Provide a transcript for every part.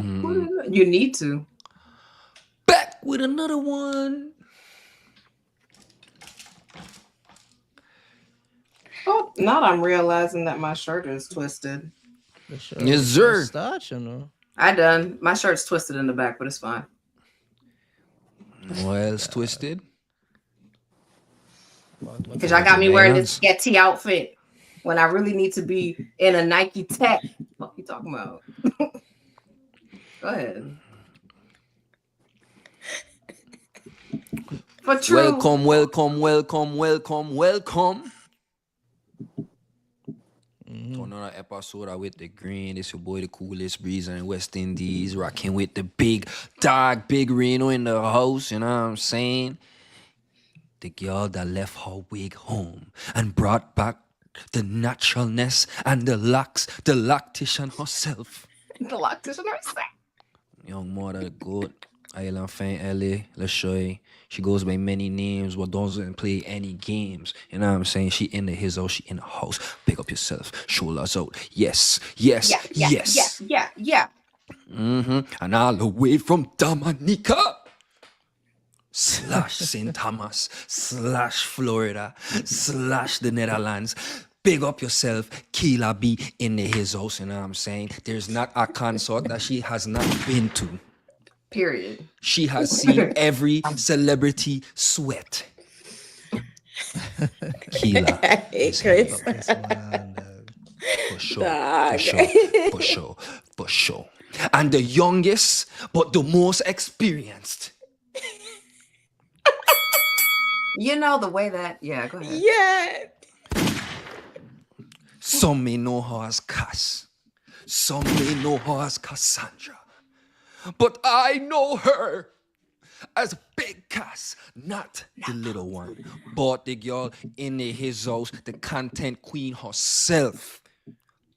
You need to. Back with another one. Oh, now I'm realizing that my shirt is twisted. Yes, sir. Starch, you know. I done. My shirt's twisted in the back, but it's fine. What else twisted? Because y'all got me wearing this Getty outfit when I really need to be in a Nike Tech. What you talking about? Go ahead. For true. Welcome, welcome, welcome, welcome, welcome. To another episode with the green. It's your boy, the coolest breezer in West Indies, rocking with the big dog, big Reno in the house. You know what I'm saying? The girl that left her wig home and brought back the naturalness and the locks, the lactation herself. The lactation herself. Young mother, good. Island fan, LA, Lashoy. She goes by many names, but doesn't play any games. You know what I'm saying? She in the his house, she in the house. Pick up yourself, shoulders out. Yes, yes, yes. Yeah. And all the way from Dominica / St. Thomas / Florida / the Netherlands. Big up yourself, Keela B in the his house. You know what I'm saying? There's not a concert that she has not been to. Period. She has seen every celebrity sweat. Keela. Chris. For sure. And the youngest, but the most experienced. You know the way that, yeah, go ahead. Yeah. Some may know her as Cass. Some may know her as Cassandra. But I know her as Big Cass, not the little one, but the girl in his house, the content queen herself.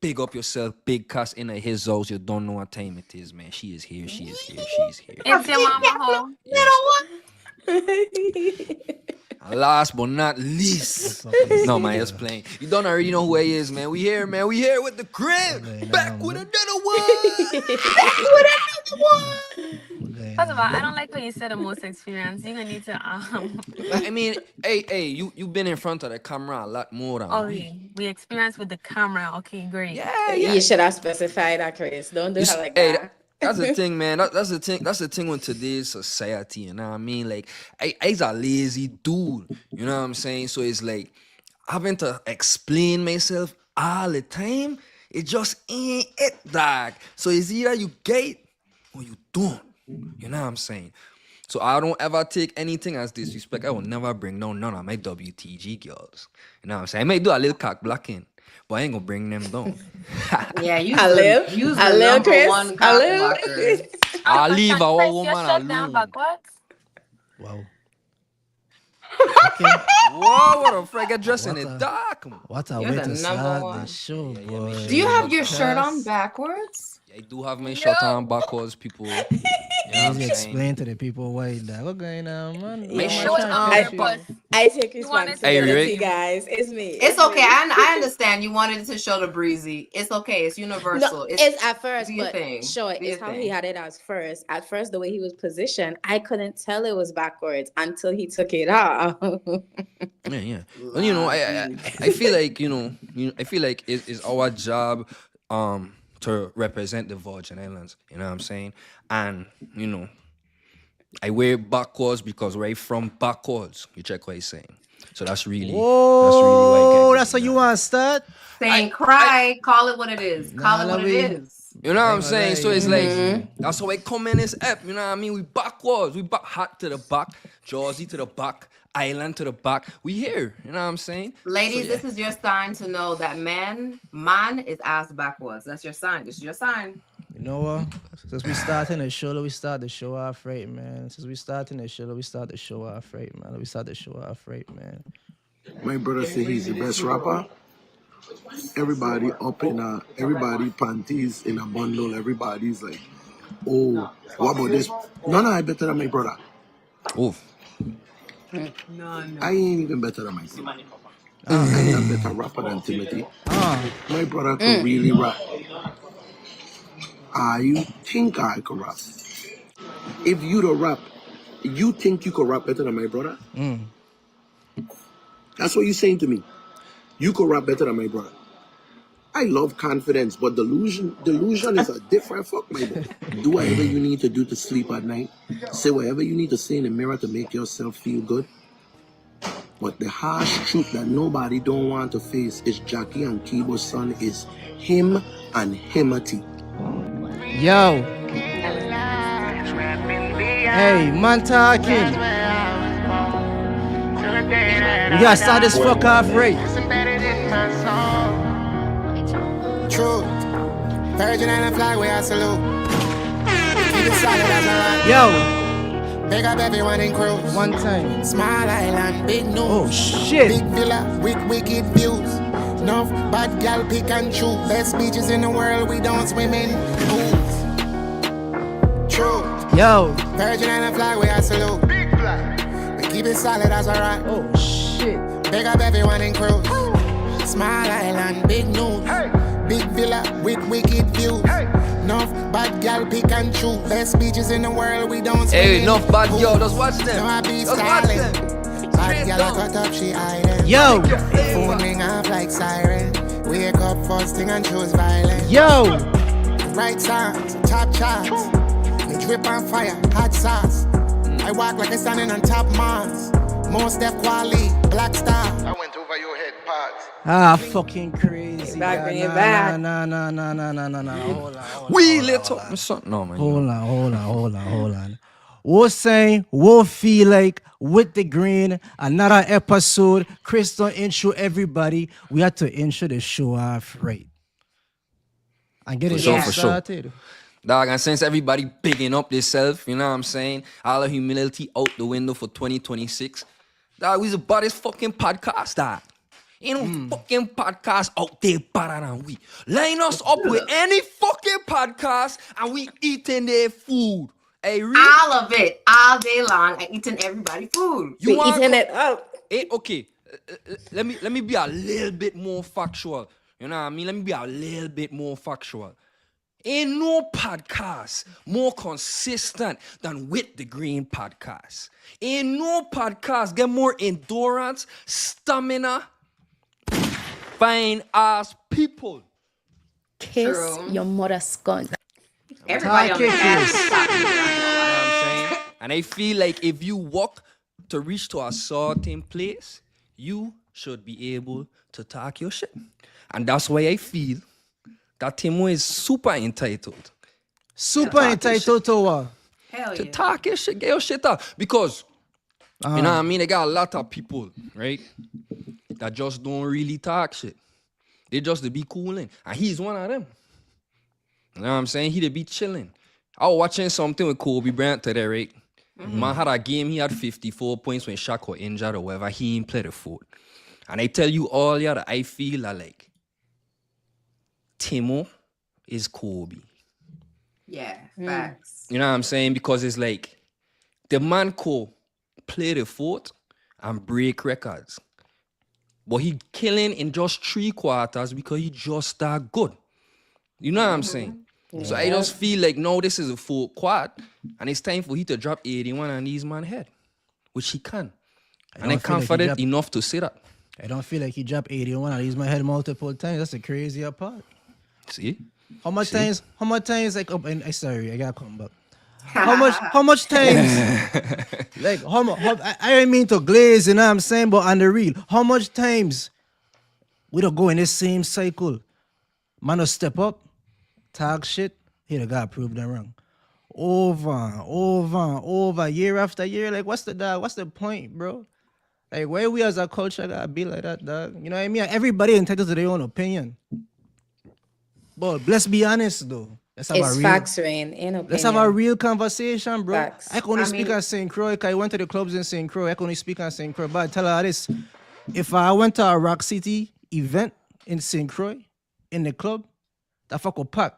Big up yourself, Big Cass in his house. You don't know what time it is, man. She is here. She is here. She is here. It's your mama home. And last but not least, no man, just playing. You don't already know who he is, man. We here, man. We here with the crib. Back with another one. First of all, I don't like when you said the most experienced. You're gonna need to I mean, hey, you've been in front of the camera a lot more than me. We experienced with the camera. Okay, great. Yeah. You should have specified that, Chris. Don't do that like that. That's the thing, man. That's the thing. That's the thing with today's society. You know what I mean? Like, I's a lazy dude. You know what I'm saying? So it's like having to explain myself all the time. It just ain't it, dog. So it's either you get it or you don't. You know what I'm saying? So I don't ever take anything as disrespect. I will never bring down none of my WTG girls. You know what I'm saying? I may do a little cock blocking, but I ain't gonna bring them down. Yeah, you I live, Chris. I'll leave our woman alone. Wow. Okay. Whoa, what a frig, get dressed in the dark. What a way to start the show, boy. Do you have your shirt on backwards? I do have my shirt on backwards, people. You know what explain to the people why that. What going on, man? My shirt on backwards. I take responsibility, guys. It's me. It's okay. I understand you wanted to show the breezy. It's okay. It's universal. No, it's at first, but sure, it's how thing. he had it as first. At first, the way he was positioned, I couldn't tell it was backwards until he took it off. Yeah. Well, you know, I feel like I feel like it's our job to represent the Virgin Islands. You know what I'm saying? And I wear it backwards because right from backwards. You check what he's saying. So that's really why. That's how you want to start. Saying call it what it is. Call it what it is. You know what I'm saying? So it's like that's how I come in this app. You know what I mean? We backwards. We back hat to the back, Jersey to the back, Island to the back. We here. You know what I'm saying? Ladies, this is your sign to know that man is ass backwards. That's your sign. This is your sign. You know what? Since we starting the show, we start the show off right, man. Since we starting the show, we start the show off right, man. We start the show off right, man. My brother say he's the best rapper. Everybody up in everybody panties in a bundle. Everybody's like, oh, what about this? No, I better than my brother. Oof. No. I ain't even better than myself. I ain't a better rapper than Timothy. My brother could really rap. I think I could rap. If you don't rap, you think you could rap better than my brother? That's what you're saying to me. You could rap better than my brother. I love confidence, but delusion is a different fuck, my boy. Do whatever you need to do to sleep at night. Say whatever you need to say in the mirror to make yourself feel good. But the harsh truth that nobody don't want to face is Jackie and Kibo's son is him and Himati. Yo. Hey, man talking. We gotta start this fuck off right. True. Virgin Island flag, we are salute. Keep it solid as a rock. Yo. Big up everyone in cruise. One time. Small island, big news. Oh shit. Big villa with wicked views. Enough bad gal pick and choose. Best beaches in the world, we don't swim in pools. True. Yo. Virgin Island flag, we are salute. Big flag. We keep it solid as a rock. Oh shit. Big up everyone in cruise. Small island, big news. Hey. Big villa with wicked views. Hey. Enough bad gal pick and choose. Best beaches in the world, we don't swim Hey, in enough bad pools. girl, just watch them. No, I be Just watch styling. them. Bad gal I cut up, she hiding. Yo. Phone ring off like siren. Wake up first thing and choose violence. Yo. Right songs, top charts. Me drip on fire, hot sauce. I walk like I'm standing on top Mars. Most Def Quali, Black Star. I went over your head, parts. Ah, fucking crazy. Bring it Nah, back. Nah. Hold on. We let's talk something. No, man. Hold on. We'll say, we'll feel like with the green, another episode. Crystal intro everybody. We have to intro the show off right. And get it For sure. started. Dog, and since everybody picking up themselves, you know what I'm saying? All the humility out the window for 2026. Dog, we's about this fucking podcast, dog. Ain't no fucking podcast out there better than we. Line us up with any fucking podcast and we eating their food. Hey, All of it, all day long, and eating everybody's food. you We want eating it up. Hey, okay. Let me be a little bit more factual. You know what I mean? Let me be a little bit more factual. Ain't no podcast more consistent than With the Green podcast. Ain't no podcast get more endurance, stamina, fine ass people. Kiss True. your mother's skunt. Everybody on the Talking cast kiss. is talking You know about what I'm saying? And I feel like if you walk to reach to a certain place, you should be able to talk your shit. And that's why I feel that TImo is super entitled Super entitled to what? Hell to yeah. talk your shit, get your shit out. Because, you know what I mean? They got a lot of people, right, that just don't really talk shit. They just to be cooling. And he's one of them. You know what I'm saying? He to be chilling. I was watching something with Kobe Bryant today, right? Man had a game, he had 54 points when Shaq was injured or whatever. He ain't played a foot. And I tell you all, yeah, that I feel like TImo is Kobe. Yeah, facts. You know what I'm saying? Because it's like the man could play the foot and break records. But he killing in just 3 quarters because he just that good. You know what I'm saying? So I just feel like, no, this is a full quad, and it's time for he to drop 81 on these man head, which he can. And I'm don't feel like he confident dropped- enough to say that. I don't feel like he dropped 81. I use my head multiple times. That's the crazier part. See? How much times, like, oh, and, sorry, I gotta come back. How much times, like, I didn't mean to glaze, you know what I'm saying, but on the real, how much times we don't go in the same cycle? Man will step up, talk shit, he the guy prove them wrong. Over, year after year, like, what's the point, bro? Like, where we as a culture gotta be like that, dog? You know what I mean? Everybody entitled to their own opinion. But let's be honest, though. It's facts, Rain. Ain't no Let's have a real conversation, bro. Facts. I can only I speak mean- on St. Croix. I went to the clubs in St. Croix. I can only speak on St. Croix. But I tell her this. If I went to a Rock City event in St. Croix, in the club, that fuck would pack.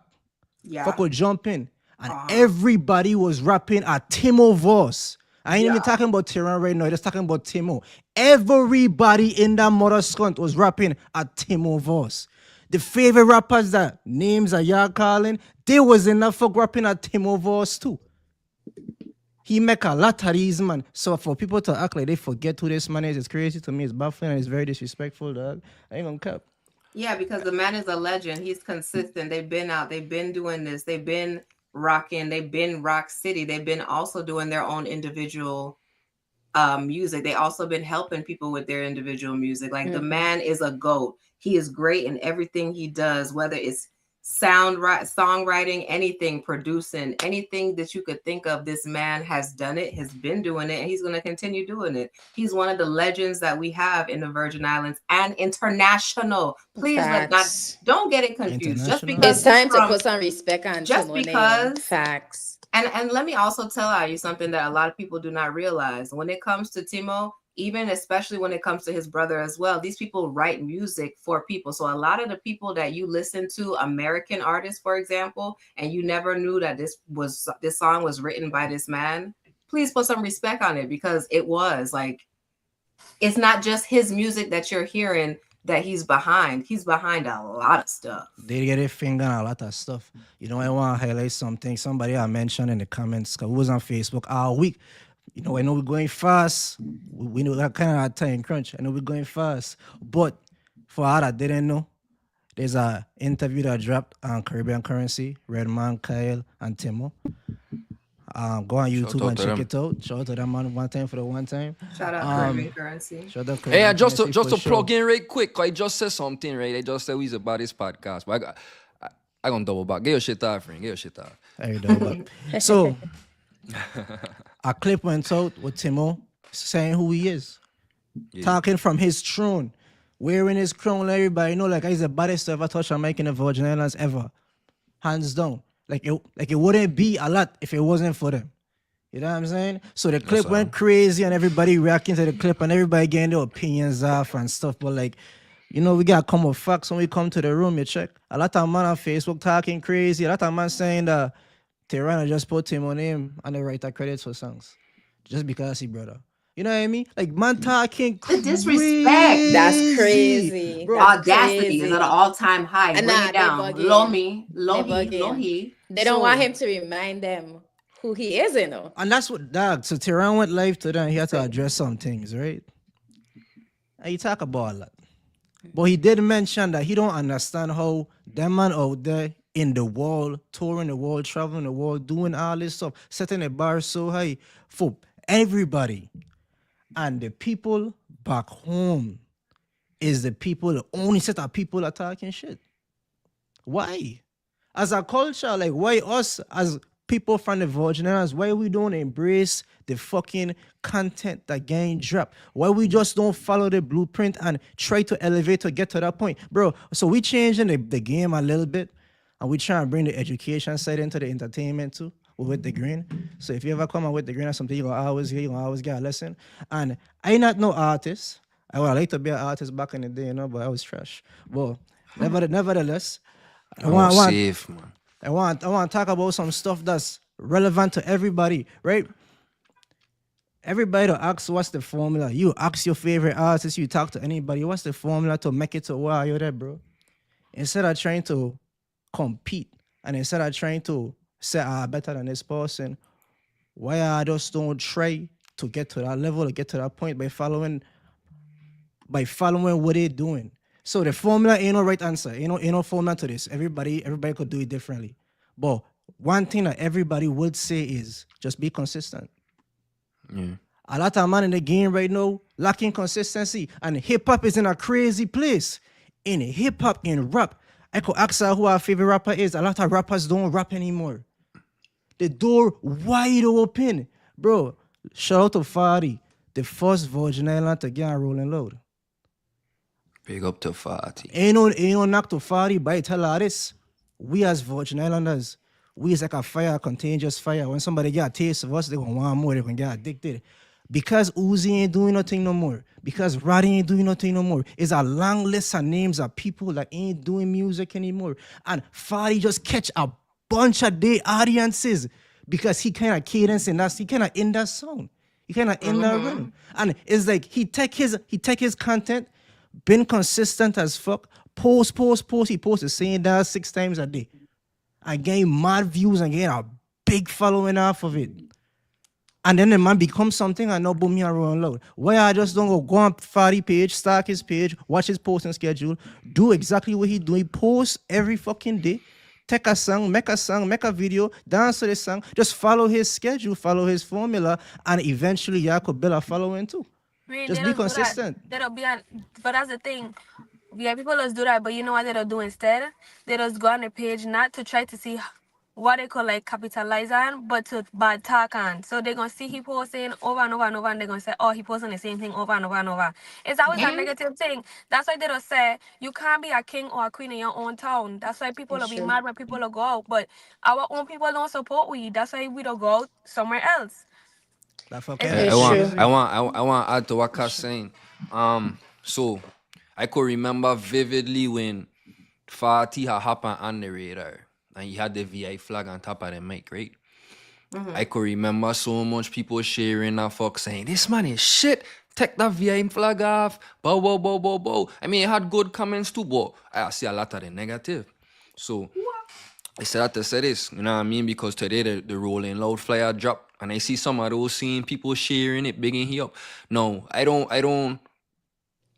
Yeah. Fuck would jump in. And everybody was rapping a TImo voice. I ain't even talking about Tehran right now. Just talking about TImo. Everybody in that mother skunt was rapping a TImo voice. The favorite rappers that names that y'all calling, they was in that fuck rapping at TImo voice too. He make a lot of these, man. So for people to act like they forget who this man is, it's crazy to me. It's baffling and it's very disrespectful, dog. I ain't gonna cap. Yeah, because the man is a legend. He's consistent. They've been out. They've been doing this. They've been rocking. They've been Rock City. They've been also doing their own individual music. They also been helping people with their individual music. Like the man is a GOAT. He is great in everything he does, whether it's songwriting, anything, producing, anything that you could think of. This man has done it, has been doing it, and he's going to continue doing it. He's one of the legends that we have in the Virgin Islands and international. Please don't get it confused. Just because it's time to put some respect on just because facts. And let me also tell you something that a lot of people do not realize. When it comes to TImo, even especially when it comes to his brother as well, these people write music for people. So a lot of the people that you listen to, American artists, for example, and you never knew that this song was written by this man, please put some respect on it, because it was like, it's not just his music that you're hearing that he's behind. He's behind a lot of stuff. They get a finger on a lot of stuff. You know, I want to highlight something. Somebody I mentioned in the comments, because it was on Facebook all week. You know, I know we're going fast. We know that kind of time crunch. I know we're going fast. But for all that didn't know, there's an interview that dropped on Caribbean Currency, Redman, Kyle, and TImo. Go on YouTube and check it out. Shout out to them man one time for the one time. Shout out Caribbean Currency. Shout out Hey, Caribbean just Currency to for plug sure. in right quick, I just said something, right? I just said we about this podcast. But I gonna double back. Get your shit off, friend. Get your shit off. There you go. So a clip went out with TImo saying who he is. Yeah. Talking from his throne. Wearing his crown, everybody know like he's the baddest to ever touch a mic in the Virgin Islands ever. Hands down. Like it wouldn't be a lot if it wasn't for them. You know what I'm saying? So the clip went crazy and everybody reacting to the clip and everybody getting their opinions off and stuff. But like, you know, we got to come with facts when we come to the room, you check. A lot of man on Facebook talking crazy. A lot of man saying that Tirana just put TImo name and they write the credits for songs. Just because he brother. You know what I mean? Like man talking crazy. The disrespect. That's crazy. Bro, audacity is at an all-time high. Bring it down. Low he. They don't want him to remind them who he is, you know. And that's what, dog. So Tehran went live today and he had to address some things, right? And he talk about a lot. But he did mention that he don't understand how them man out there in the world, touring the world, traveling the world, doing all this stuff, setting the bar so high for everybody. And the people back home is the only set of people that talking shit. Why? As a culture, like why us as people from the Virgin Islands, why we don't embrace the fucking content that getting dropped? Why we just don't follow the blueprint and try to elevate to get to that point? Bro, so we changing the game a little bit and we trying to bring the education side into the entertainment too with the green. So if you ever come out with the green or something, you're gonna always hear, you're gonna always get a lesson. And I not no artist. I would like to be an artist back in the day, you know, but I was trash. But nevertheless, I want to talk about some stuff that's relevant to everybody, right? Everybody to ask what's the formula. You ask your favorite artist, you talk to anybody, what's the formula to make it to where you're there, bro? Instead of trying to compete and instead of trying to say, better than this person, why I just don't try to get to that level, to get to that point by following what they're doing. So the formula ain't no right answer. Ain't no formula to this. Everybody could do it differently. But one thing that everybody would say is just be consistent. Yeah. A lot of man in the game right now lacking consistency. And hip-hop is in a crazy place. In hip-hop, in rap, I could ask her who our favorite rapper is. A lot of rappers don't rap anymore. The door wide open. Bro, shout out to Fadi, the first Virgin Island to get a Rolling Loud. Big up to Fati. Ain't no knock to Fadi, but I tell her this. We as Virgin Islanders, we is like a fire, a contagious fire. When somebody get a taste of us, they gonna want more, they gonna get addicted. Because Uzi ain't doing nothing no more, because Roddy ain't doing nothing no more, it's a long list of names of people that ain't doing music anymore. And Fadi just catch a bunch of their audiences because he kind of cadence in that, he kind of in that song. He kind of in that rhythm. And it's like he take his content, been consistent as fuck, Post. He posts the same dance 6 times a day. I gain mad views and gain a big following off of it. And then the man becomes something and now boom me and run loud. Why I just don't go on Fadi page, stalk his page, watch his posting schedule, do exactly what he do. He posts every fucking day. Take a song, make a video, dance to the song. Just follow his schedule, follow his formula, and eventually you could build a following too. I mean, Just they be don't do that. consistent. They don't be on, but that's the thing. Yeah, people just do that, but you know what they don't do instead? They just go on the page not to try to see what they call like capitalize on, but to bad talk on. So they're gonna see he posting over and over and over, and they're gonna say, oh, he posting the same thing over and over and over. It's always a negative thing. That's why they don't say you can't be a king or a queen in your own town. That's why people will be mad when people will go out. But our own people don't support we. That's why we don't go out somewhere else. That fuck It's I It's want, true. I want, I want to add to what Ka's saying. So I could remember vividly when Fatih had happened on the radar and he had the VI flag on top of the mic, right? I could remember so much people sharing that fuck saying, this man is shit. Take that VI flag off. Bow, bow, bow, bow, bow. I mean, it had good comments too, but I see a lot of the negative. So I said that to say this, you know what I mean? Because today the Rolling Loud flyer dropped and I see some of those seeing people sharing it, bigging he up. No, I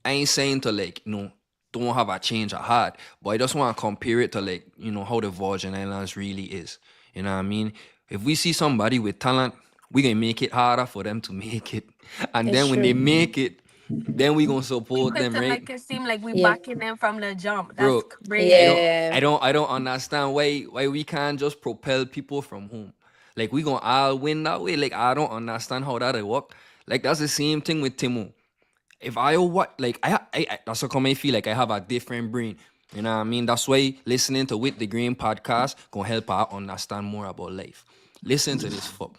ain't saying to like, don't have a change of heart, but I just want to compare it to like, how the Virgin Islands really is. You know what I mean? If we see somebody with talent, we can make it harder for them to make it. And It's then when they true. make it, then we gonna support quick them, to right? make it seem like we Yeah. backing them from the jump. That's Bro, crazy. Yeah. I don't understand why we can't just propel people from home. Like we gonna all win that way. Like I don't understand how that work. Like that's the same thing with TImo. If I what like I that's how come I feel like I have a different brain. You know what I mean? That's why listening to With the Green podcast gonna help I understand more about life. Listen to this fuck.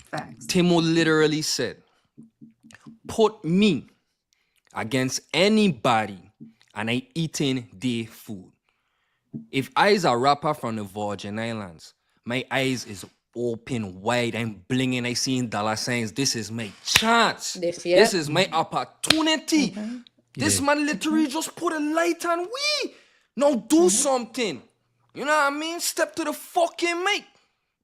Facts. TImo literally said, put me against anybody and I eating their food. If I is a rapper from the Virgin Islands, my eyes is open wide. I'm blinging. I seeing dollar signs. This is my chance. This is my opportunity. This man literally just put a light on we. Now do something. You know what I mean? Step to the fucking mic.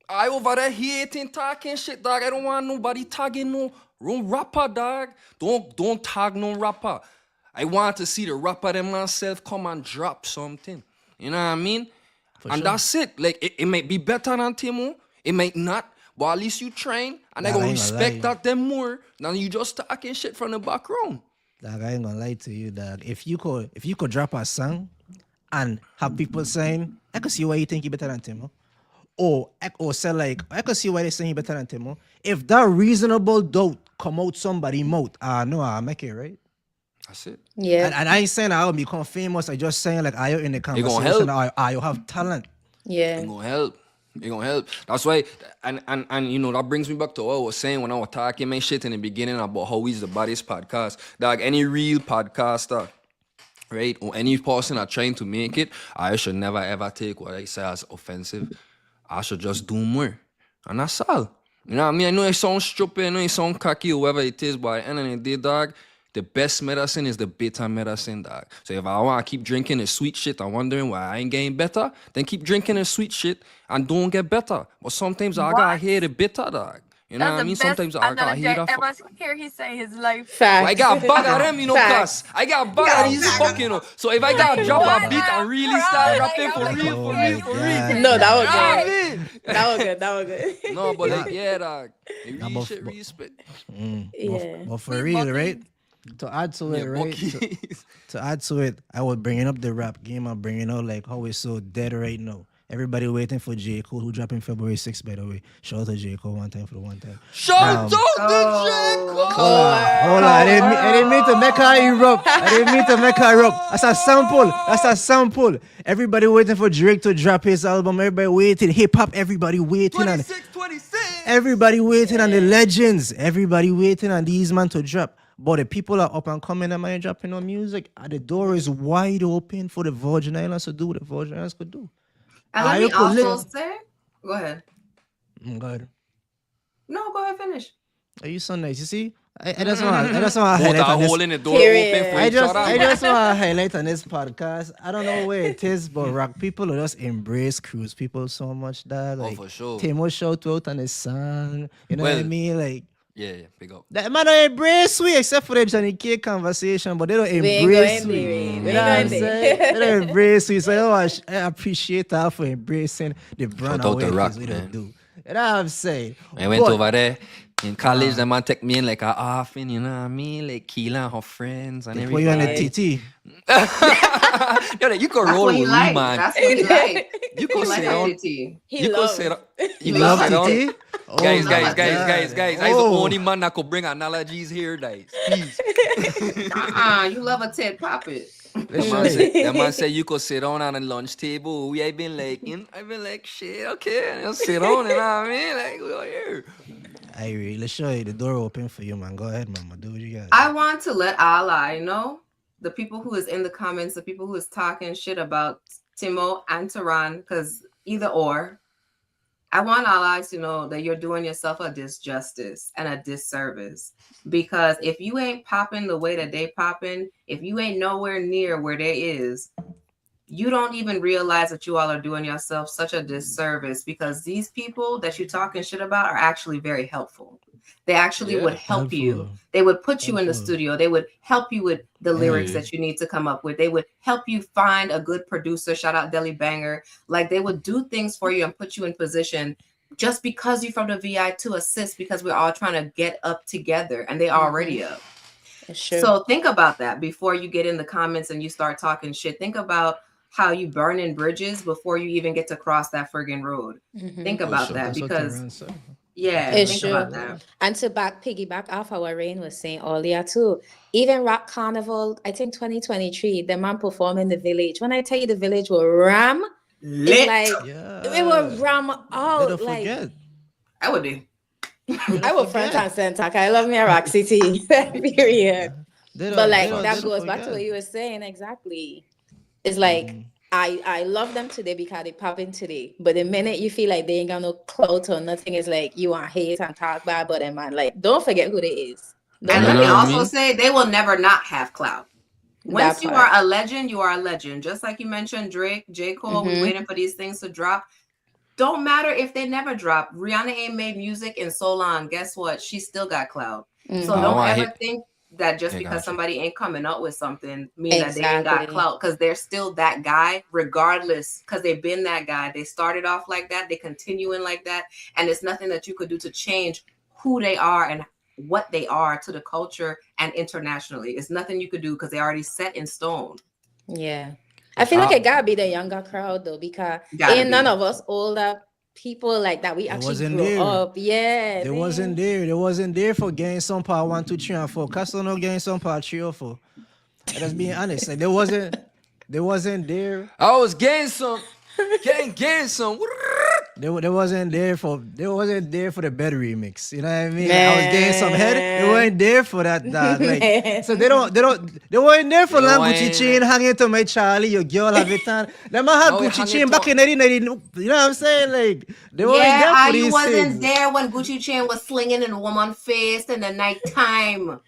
I over there hating, talking shit, dog. I don't want nobody tagging no rapper, dog. Don't tag no rapper. I want to see the rapper them myself come and drop something. You know what I mean? And that's it. Like it might be better than TImo. It might not. But at least you train and I Dog, gonna I ain't gonna respect lie. that them more than you just talking shit from the background. Dog, I ain't gonna lie to you, dog. If you could drop a song and have people saying, I could see why you think you better than Timo. Or say like, I could see why they saying you better than Timo. If that reasonable doubt come out somebody's mouth, no, I make it right. That's it. Yeah. And I ain't saying I'll become famous. I just saying like, are you in the gonna conversation? help. Are you have talent? Yeah. It gonna help. It gonna help. That's why, and that brings me back to what I was saying when I was talking my shit in the beginning about how he's the baddest podcast. Dog, any real podcaster, right, or any person that trying to make it, I should never ever take what I say as offensive. I should just do more, and that's all. You know what I mean? I know it sounds stupid, I know it sounds cocky, or whatever it is, but at the end of the day, dog, the best medicine is the bitter medicine, dog. So if I want to keep drinking the sweet shit and wondering why I ain't getting better, then keep drinking the sweet shit and don't get better. But sometimes I gotta hear the bitter, dog. You know That's what I the mean? best Sometimes I gotta analogy hear I that. ever hear he say his life. Facts. I got a bag of them, Facts. cuz. I got a bag of these fucking. So if I gotta drop a beat and really start rapping for real, Oh for my real, for real. God. No, that was You know what I good. mean? That was good. That was good. No, but like, yeah, dog. It Nah, really but- shit, but- respect. Yeah. But for real, right? To add to it, Yeah, right? Bucky's. To add to it, I was bringing up the rap game. I'm bringing out like how it's so dead right now. Everybody waiting for J. Cole, who dropping February 6th, by the way. Shout out to J. Cole one time for the one time. Shout out to J. Cole. Hold on. I didn't mean to make her erupt. I didn't mean to make her erupt. That's a sample. That's a sample. Everybody waiting for Drake to drop his album. Everybody waiting. Hip hop, everybody waiting. 26. Everybody waiting on the legends. Everybody waiting on these man to drop. But the people are up and coming and ain't dropping no music. And the door is wide open for the Virgin Islands to do what the Virgin Islands could do. And let I me could also say, go ahead. God. No, go ahead, finish. Are you so nice? You see? I just want to Both highlight are on this. holding the door Period. open for I each just other. want to highlight on this podcast. I don't know where it is, but rock people will just embrace cruise people so much that like for sure. TImo shout out on his song. You know what I Well, mean? Like Yeah, big up. that man don't embrace we except for the Johnny K conversation, but they don't We ain't embrace going we. there. You We know what I'm ain't going saying? there. They don't embrace we. So I appreciate her for embracing the brand Shout out of to what it Rock, is we man. don't do. You know what I'm saying? I went But- over there in college. The man take me in like a orphan, you know what I mean? Like Keela and her friends and They put you on everybody. the TT. Yo, you could That's roll what he with like. man. That's what he like. You He could like sit that down. TT. He You could loves. sit down. You could love sit down. TT? Oh Guys, my guys, God. I'm the Oh. only man that could bring analogies here, guys. Please. You love a Ted Poppet. That man said you could sit down on a lunch table. I've been like, shit, okay. And just sit down, you know what I mean? Like, we are here. I really show you the door open for you, man. Go ahead, mama. Do what you got. I want to let Allah know, the people who is in the comments, the people who is talking shit about TImo and Tehran, because either or, I want Allah to know that you're doing yourself a disjustice and a disservice. Because if you ain't popping the way that they popping, if you ain't nowhere near where they is, you don't even realize that you all are doing yourself such a disservice, because these people that you're talking shit about are actually very helpful. They actually would help you. Helpful. They would put you in the Helpful. studio. They would help you with the lyrics Hey. that you need to come up with. They would help you find a good producer. Shout out Deli Banger. Like, they would do things for you and put you in position just because you're from the VI to assist, because we're all trying to get up together and they already up. It's true. So think about that before you get in the comments and you start talking shit. Think about how you burning bridges before you even get to cross that friggin' road. Mhm. Think For about sure. that, That's what because Tehran said. think It's about true. that. And to piggyback off what Rain was saying earlier too, even Rock Carnival, I think 2023, the man performed in the village. When I tell you the village will ram, it's like Yeah. it will ram They out. don't Like forget. I would do. I will front and center. 'Cause I love me a Rock City. Period. They don't, But they like don't- that they don't goes back to what forget. you were saying exactly. It's like I love them today because they popping today. But the minute you feel like they ain't got no clout or nothing, it's like you want hate and talk bad about them, man. Like, don't forget who they is. Don't And You let know me what I also mean? say, they will never not have clout. Once That you part. are a legend, you are a legend. Just like you mentioned, Drake, J. Cole, we Mhm. waiting for these things to drop. Don't matter if they never drop. Rihanna ain't made music in so long. Guess what? She still got clout. So Mhm. I don't wanna ever hit- think that just Yeah, because gotcha. somebody ain't coming up with something mean that they ain't got Exactly. clout, because they're still that guy regardless, because they've been that guy. They started off like that, they continuing like that, and it's nothing that you could do to change who they are and what they are to the culture and internationally. It's nothing you could do because they already set in stone. Yeah. I feel like it gotta be the younger crowd though, because Gotta ain't none be. of us older people like that. We actually wasn't grew there. up. Yeah. They wasn't there. They wasn't there for getting some part 1, 2, 3, and 4. Castle no getting some part 3 or 4. Let's be honest. Like, they wasn't there. I was getting some. Getting some. They wasn't there for the bed remix. You know what I mean? Like, I was getting some head. They Man. weren't there for that. Like, so they weren't there for They long weren't- Gucci chain hanging to my Charlie. Your girl have it on. Them man had No, it Gucci hanging chain to- back in 1990. You know what I'm saying? Like, they weren't Yeah, there for you these wasn't things. there when Gucci chain was slinging in a woman's face in the nighttime.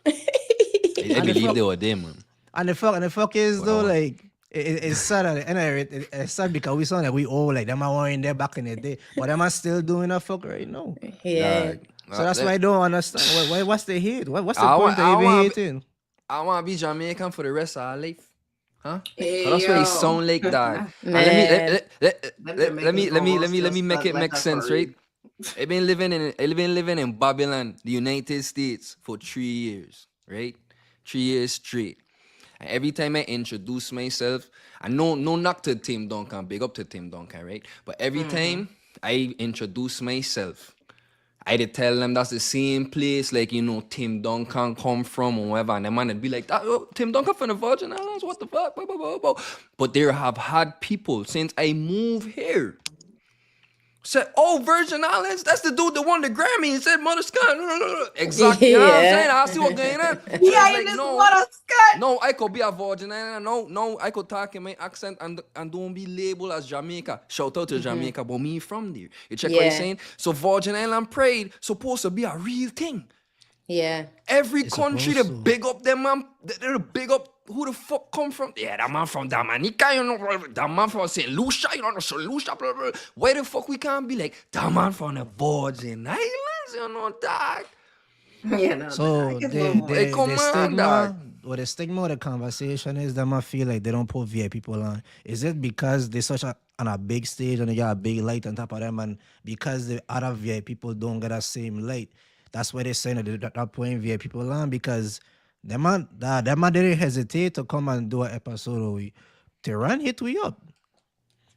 I believe they were there, man. And the fuck is though, like it's sad at the end of it. It's sad because we saw that we all like them are weren't there back in the day, but them are still doing that fuck right now. Yeah. So that's why I don't understand. What's the hate? What's the I point want- I of even want- hating? I want to be Jamaican for the rest of our life. Huh? Hey, That's why yo. it sound like that. And Man. let me make it make sense, right? I've been living in Babylon, the United States, for 3 years, right? 3 years straight. And every time I introduce myself, I no knock to Tim Duncan, big up to Tim Duncan, right? But every time I introduce myself, I did tell them that's the same place, like, you know, Tim Duncan come from or whatever. And the man would be like, Tim Duncan from the Virgin Islands, what the fuck? Blah, blah, blah, blah. But there have had people since I moved here said, oh, Virgin Islands, that's the dude that won the Grammy and said Mother Scott. Exactly. You know what I'm Yeah. saying? I see what's going on. So Yeah, it's in this no, water, Scott. no, I could be a Virgin Island. No, I could talk in my accent and don't be labeled as Jamaica. Shout out to Jamaica, but me from there. You check what I'm Yeah. saying? So Virgin Island Pride supposed to be a real thing. Yeah. Every It's country they supposed to. big up them man. They big up who the fuck come from. Yeah, that man from Dominica, you know, that man from St. Lucia, you know, St. Lucia, blah, blah. Why the fuck we can't be like that man from the Virgin Islands, you know, dog? Yeah, no, So I guess a little more. Hey, come the on, stigma, dog. or the stigma of the conversation is that I feel like they don't put VIP people on. Is it because they're such on a big stage and they got a big light on top of them, and because the other VIP people don't get that same light, that's why they're saying that they're not putting VIP people on because them man didn't hesitate to come and do an episode with Tehran hit we up.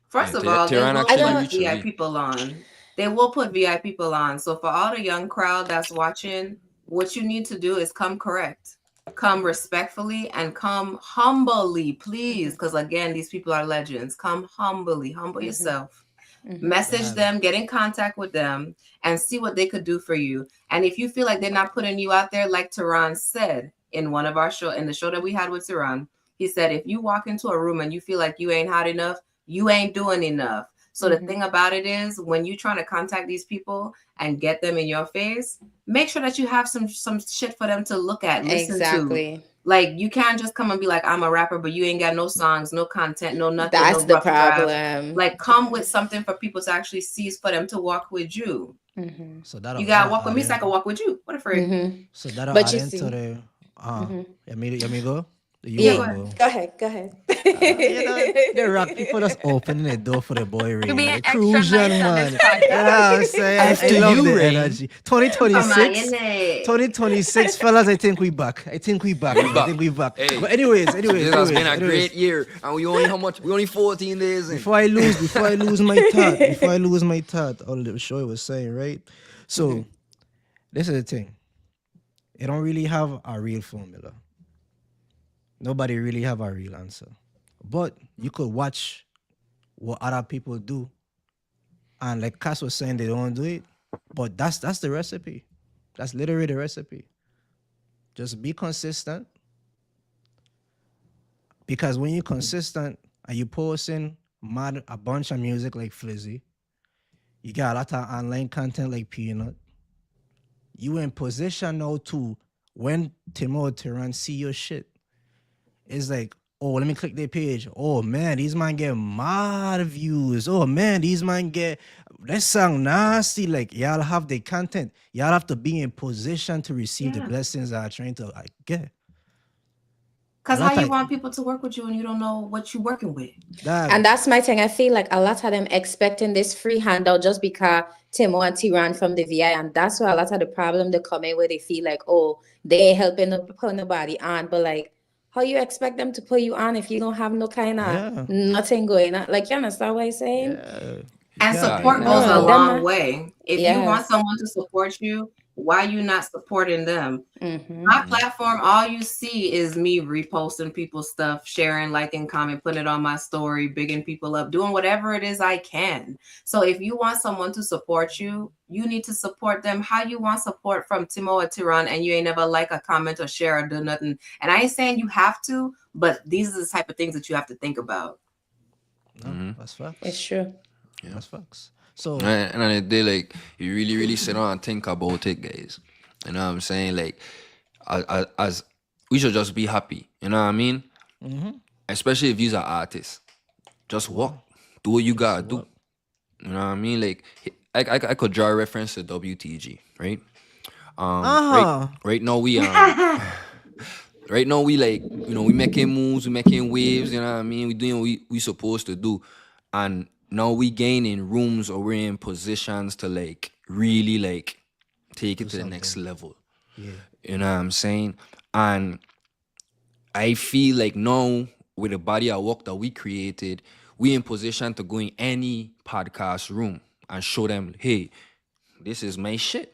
First of Yeah, all, they Tehran will actually put reached VI me. people on. They will put VI people on. So for all the young crowd that's watching, what you need to do is come correct, come respectfully, and come humbly, please. Because again, these people are legends. Come humbly, humble yourself. Message them, get in contact with them, and see what they could do for you. And if you feel like they're not putting you out there, like Tehran said in one of our show, in the show that we had with Tehran, he said, if you walk into a room and you feel like you ain't hot enough, you ain't doing enough. So the thing about it is, when you're trying to contact these people and get them in your face, make sure that you have some shit for them to look at, listen to. Like, you can't just come and be like, I'm a rapper, but you ain't got no songs, no content, no nothing. That's no the rough draft. problem. Like, come with something for people to actually see, for them to walk with you. So that You gotta walk with me so I can walk with you. What a friend. So that'll But add you into see- the you me go? You Yeah, wanna go ahead. You know, the rock people just opening the door for the boy Rain. being The extra Crucian nice on man. this podcast. You know what I'm saying? After I love you, the Rain. energy. 2026. 2026, fellas, I think we back. I think we back. Hey. But anyways. This has been a great year, and we only 14 days in. Before I lose my thought, all the show was saying, right? So this is the thing. It don't really have a real formula. Nobody really have a real answer. But you could watch what other people do. And like Cass was saying, they don't do it. But that's the recipe. That's literally the recipe. Just be consistent. Because when you're consistent and you posting a bunch of music like Flizzy, you got a lot of online content like Peanut, you in position now to, when TImo or Tehran see your shit, it's like, oh, let me click their page. Oh man, these man get mad views. Oh man, these man get that song nasty. Like, y'all have the content. Y'all have to be in position to receive the blessings that are trying to get. Because how you want people to work with you when you don't know what you're working with? And that's my thing. I feel like a lot of them expecting this free handout just because TImo and Tehran from the VI, and that's why a lot of the problem they come in where they feel like, oh, they ain't helping put nobody on. But like, how you expect them to put you on if you don't have no kind of nothing going on? Like, you understand what I'm saying? Yeah. And support goes a long way. If you want someone to support you, why you not supporting them? My platform, all you see is me reposting people's stuff, sharing, liking, comment, putting it on my story, bigging people up, doing whatever it is I can. So if you want someone to support you, you need to support them how you want support from TImo or Tehran, and you ain't never like a comment or share or do nothing. And I ain't saying you have to, but these are the type of things that you have to think about. No, that's facts. It's true. Yeah, that's facts. So And on the day, like, you really sit down and think about it, guys. You know what I'm saying? Like, as we should just be happy. You know what I mean? Especially if you're an artist. Just walk. Do what you gotta do. You know what I mean? Like, I could draw a reference to WTG, right? Right now we right now we like, you know, we making moves, we making waves, you know what I mean? We doing what we supposed to do. And now we gaining rooms, or we're in positions to like really like take it to the next level. Yeah. You know what I'm saying? And I feel like now with the body of work that we created, we in position to go in any podcast room and show them, hey, this is my shit.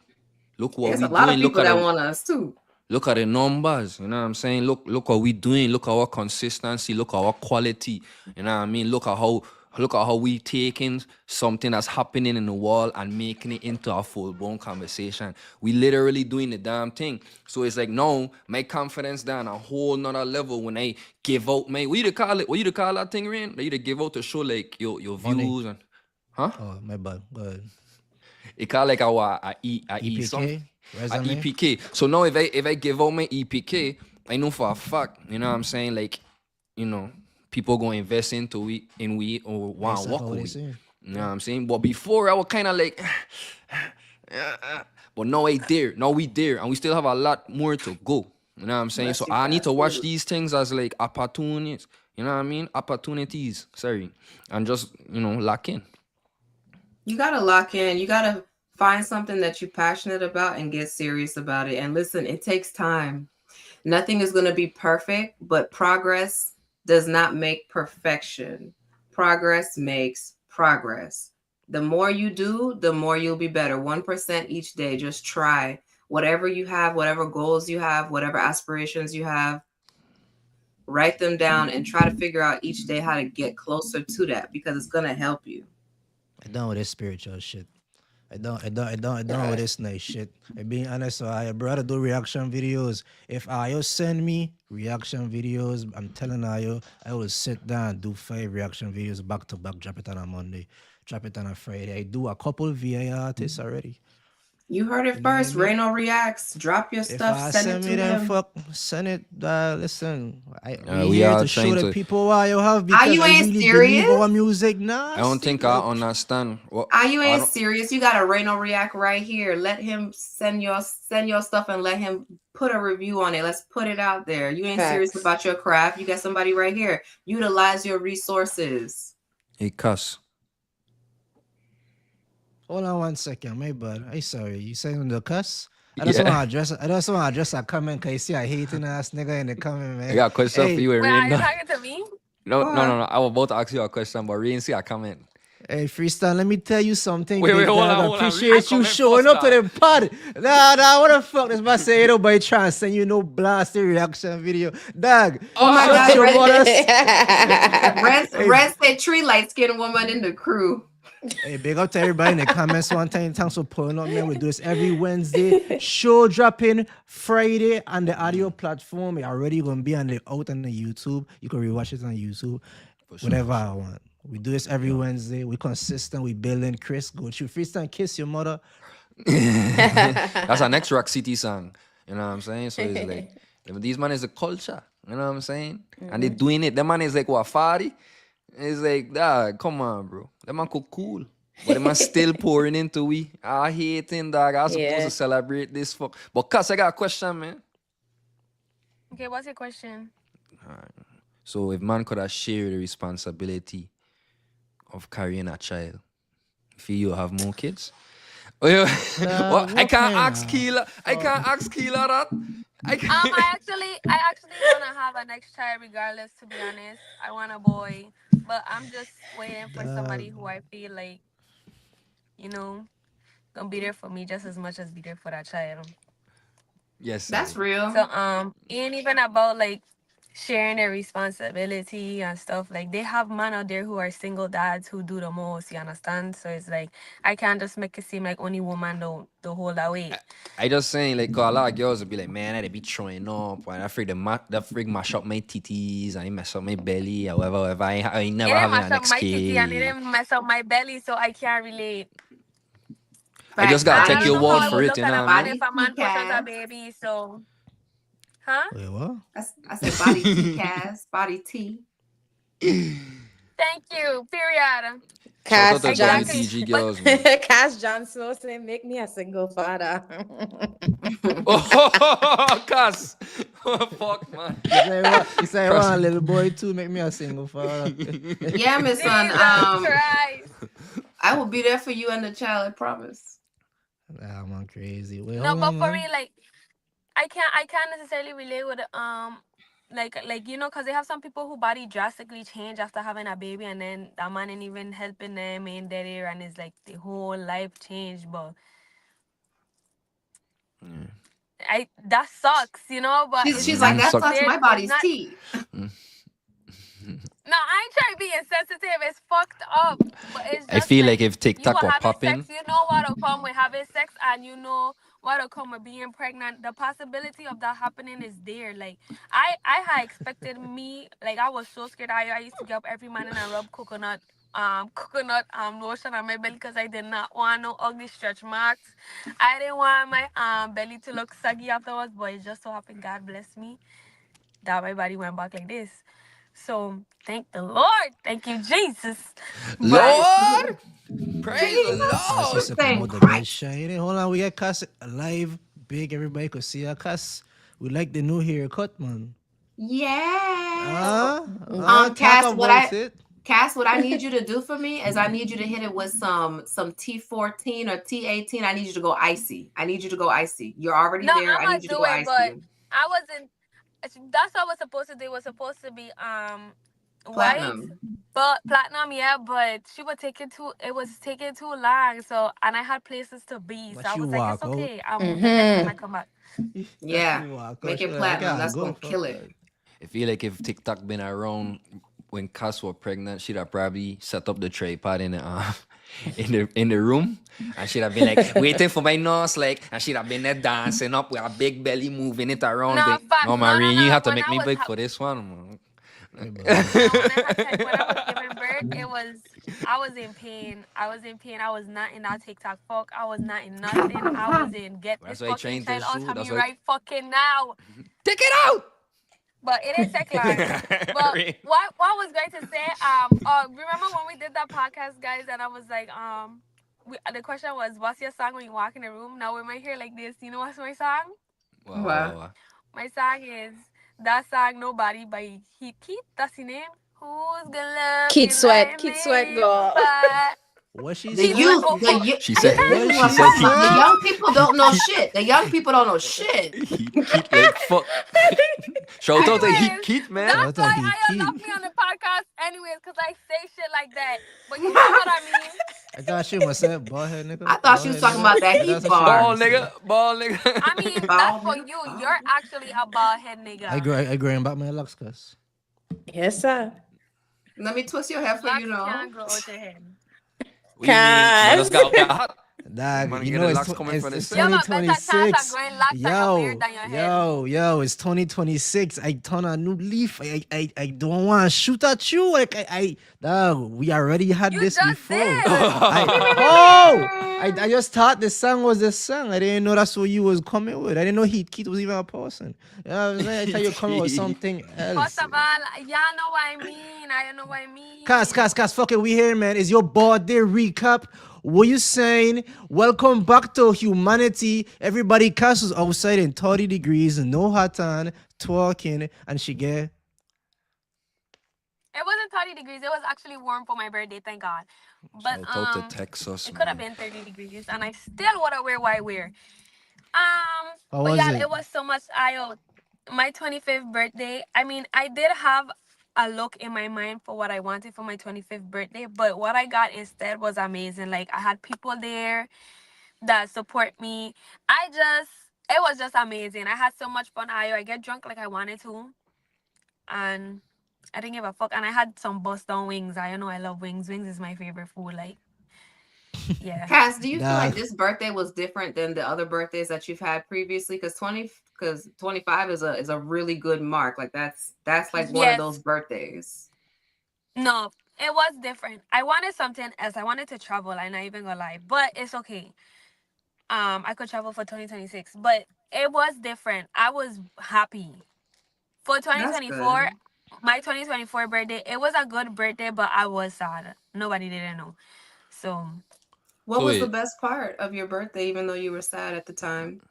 Look what There's we a lot doing. of people that want us too. Look at the numbers, you know what I'm saying? Look what we doing. Look at our consistency. Look at our quality. You know what I mean? Look at how we taking something that's happening in the world and making it into a full-blown conversation. We literally doing the damn thing. So it's like, no, my confidence down a whole nother level when I give out my, what you call that thing, Rain? That you give out to show like your views and, huh? Oh, my bad. Go ahead. It call like our EPK. Resume. EPK. So now if I give out my EPK, I know for a fact, you know what I'm saying, like, you know, people gonna invest into it in we or want Based to off walk of what they away. say. You know what I'm saying? But before I was kind of like, but now I there. Now we there, and we still have a lot more to go. You know what I'm saying? So Bless you, I need to watch Pastor. these things as like opportunities. You know what I mean? Opportunities. Sorry, and just lock in. You gotta lock in. You gotta find something that you're passionate about and get serious about it. And listen, it takes time. Nothing is going to be perfect, but progress does not make perfection. Progress makes progress. The more you do, the more you'll be better. 1% each day. Just try. Whatever you have, whatever goals you have, whatever aspirations you have, write them down and try to figure out each day how to get closer to that because it's going to help you. I done with this spiritual shit. I don't with this nice shit. I being honest, so I brother do reaction videos. If you send me reaction videos, I'm telling you, I will sit down, do 5 reaction videos back to back, drop it on a Monday, drop it on a Friday. I do a couple VA artists already. You heard it You know what I first. mean? Reno reacts. Drop your If stuff. I Send it send me to them, him. fuck, send it. Listen, we We here are to show trying the to. people why you have Are because you I ain't really believe our serious? music I don't nasty. think I understand. What Are you I ain't don't. serious? You got a Reno React right here. Let him send your stuff and let him put a review on it. Let's put it out there. You ain't serious Facts. about your craft. You got somebody right here. Utilize your resources. Hey, cuss. Hold on 1 second, my bad. I sorry. You saying the cuss? Yeah, I just want to address a comment because you see a hating ass nigga in the comment, I man. got a question for Hey, you, Wait, are Rain. you talking to me? No, Go no, no, on. no. I was about to ask you a question, but Rain see a comment. hey, freestyle, let me tell you something, Wait, big hold dog. on, I hold on. Read the appreciate you comment showing first, up to dog. the pod. Nah, what the fuck this man say? Ain't nobody trying to send you no blasted reaction video. Dog, Oh my shut God, your Red, mothers. Red, Hey, Red said tree light skinned woman in the crew. hey, big up to everybody in the comments one time. Thanks for pulling up, man. We do this every Wednesday. Show dropping Friday on the audio platform. It already gonna be out on the YouTube. You can rewatch it on YouTube. For sure, Whatever for I sure. want. We do this every Wednesday. We consistent. We building. Chris, go to freestyle, kiss your mother. That's our next Rock City song. You know what I'm saying? So it's like these man is a culture. You know what I'm saying? And they doing it. The man is like what 40? It's like, dog, come on, bro. That man cool. But the man still pouring into we. I hating, dog. I was supposed to Yeah. celebrate this fuck. But cuz I got a question, man. Okay, what's your question? So if man could have shared the responsibility of carrying a child, if you have more kids. Oh, yeah. What? I What can't kind ask of Keela. I can't ask Keela that. I can't. I actually want to have a next child regardless, to be honest. I want a boy, but I'm just waiting for somebody who I feel like, you know, gonna be there for me just as much as be there for that child. Yes, That's sir. So real. it ain't even about like sharing their responsibility and stuff. Like they have men out there who are single dads who do the most, you understand? So it's like I can't just make it seem like only woman don't hold that weight. I just saying, like, 'cause a lot of girls would be like, man, I be throwing up, and I freak the freak mash up my titties, and I mess up my belly, or whatever. I ain't It never didn't having mess a up next my titty and it kid. didn't mess up my belly, so I can't relate. I just Facts. gotta And take I don't your know how word I for would it, look you at know a what I man mean? Body if a man pushes a T-Cast. baby. So, huh? Wait, what? I said body T-Cast. Body T. Thank you. Period. Shout out Cass to Exactly. Johnson. WTG But girls, man. Cass Johnson saying, make me a single father. Oh, cuss. Oh, fuck, man. He said, Trust "Well, me. little boy too, make me a single father." Yeah, Miss Son. Jesus Christ. I will be there for you and the child, I promise. Nah, man, crazy. Wait, No, hold but on, for man. real, like I can't necessarily relate with like because they have some people who body drastically change after having a baby and then that man ain't even helping them in their area and it's like the whole life changed. But I that sucks. But She's it's she's like, Mm-hmm. that just Suck. sucks. there. My It's body's not. T. No, I ain't trying to be insensitive. It's fucked up. But it's I just feel like like if you were TikTok were having sex, popping, you know what'll come with having sex, and you know what'll come with being pregnant. The possibility of that happening is there. Like I had expected me, like I was so scared. I used to get up every morning and rub coconut coconut lotion on my belly because I did not want no ugly stretch marks. I didn't want my belly to look saggy afterwards, but it just so happened, God bless me, that my body went back like this. So thank the Lord. Thank you, Jesus. But Lord, praise the Cass Jesus, used Lord. to thank promote the best Christ. shiny. Hold on, we got Cass live, big. Everybody could see her. Cass, we like the new haircut, man. Yes. Talk Cass, about it. What I need you to do for me is I need you to hit it with some T14 or T18. I need you to go icy. I need you to go icy. You're already no, there. I I'ma need you to do go it. But icy. I wasn't. That's what I was supposed to do. It was supposed to be white, Platinum. but platinum, yeah. But she would take it too. It was taking too long. So and I had places to be. So But I you was like, it's walk out. okay. I'll move the next time I come back. Yeah. You walk out. Make She it like, I platinum. gotta That's go. gonna Fuck kill it. that. I feel like if TikTok been around when Cass was pregnant, she'd have probably set up the tripod in the in the room, and she'd have been like waiting for my nose, like, and she'd have been there dancing up with a big belly, moving it around. No, Going, facts. no, No, no, Marie, you no. have to When make I me was big for this one. Man. Hey, man. no, when I was giving birth, it was I was in pain. I was in pain. I was not in that TikTok fuck. I was not in nothing. I was in get this That's why I fucking trained child this out too. of me That's why. right fucking now. Take it out. But it didn't take long. But what was great to say, remember when we did that podcast, guys, and I was like, the question was, what's your song when you walk in the room? Now we might hear like this. You know what's my song? Wow, wow, What? wow. My song is that song Nobody by Heat Keith. That's the name. Who's gonna love Keith you Sweat, like Keith Sweat, me? girl. But What she The Keith said? Sweat. youth, Oh, the oh. you She see, said. this is What what She I'm she said talking about. The said? young people don't know shit. The young people don't know shit. Heat like fuck. Shout out to Heat Anyways, Keith, man. that's Shout out why to I Keith. love me on the podcast. Anyways, because I say shit like that. But you know what I mean. I thought she must say bald head nigga. I thought Bald she was head talking nigga. about that That's heat what she was bar. gonna Ball say. nigga, ball I nigga. mean, that's Bald for nigga. you. Bald You're nigga. actually a bald head nigga. I growing back my locks, cuz. Yes, sir. Let me twist your hair for you Locks know. can't grow out your head. What you mean? Man, Cause just got hot. Dog, Man, you get know the it's locks coming from the it's You have side. a better chance of 2026. growing locks on your beard Yo, than your head. yo, it's 2026. I turn a new leaf. I don't want to shoot at you. Like dog, we already had You this just before. did. I just thought the song was the song. I didn't know that's what you was coming with. I didn't know Heat Keith was even a person. You know what I'm saying? I thought you were coming with something First else. of all, y'all know what I mean. I don't know what I Cass, mean. Cass, Cass, fuck it, we here, man. Is your birthday recap? What you saying? Welcome back to humanity. Everybody, Cass was outside in 30 degrees, no hat on, twerking, and she get. It wasn't 30 degrees. It was actually warm for my birthday, thank God. But Shout out to Texas, it could have man. been 30 degrees, and I still would have wear what I wear. How But was yeah, it? it was so much. My 25th birthday. I mean, I did have a look in my mind for what I wanted for my 25th birthday, but what I got instead was amazing. Like I had people there that support me. It was just amazing. I had so much fun. I get drunk like I wanted to, and I didn't give a fuck. And I had some bust down wings. I know I love wings. Wings is my favorite food. Like, yeah. Cass, do you feel like Dog. this birthday was different than the other birthdays that you've had previously? Because 25 is a really good mark. Like that's like one of those Yes. birthdays. No, it was different. I wanted something else. I wanted to travel. I'm not even gonna lie, but it's okay. I could travel for 2026, but it was different. I was happy for That's 2024. good. My 2024 birthday, it was a good birthday, but I was sad. Nobody didn't know. So What So was the wait, best part of your birthday, even though you were sad at the time?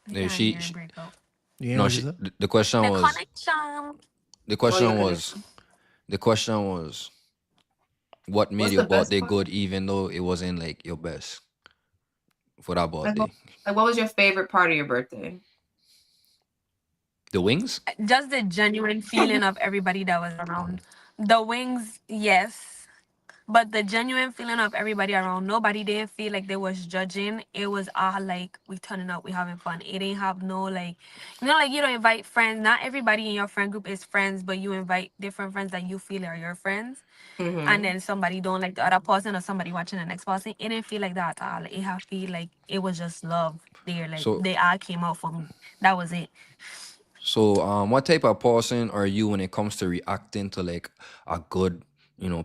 I no, can't hear a breakup. You know no, what she said? the question The was, connection. the Oh, your question was, connection. the question was, what made What's your the best birthday part? good, even though it wasn't like your best for that Like birthday? what was your favorite part of your birthday? The wings? Just the genuine feeling of everybody that was around. The wings, yes. But the genuine feeling of everybody around, nobody didn't feel like they was judging. It was all like we turning up, we having fun. It didn't have no like, like you don't invite friends. Not everybody in your friend group is friends, but you invite different friends that you feel are your friends. And Mm-hmm. then somebody don't like the other person or somebody watching the next person. It didn't feel like that at all. It had feel like it was just love there. Like So they all came out for me. That was it. So, what type of person are you when it comes to reacting to like a good,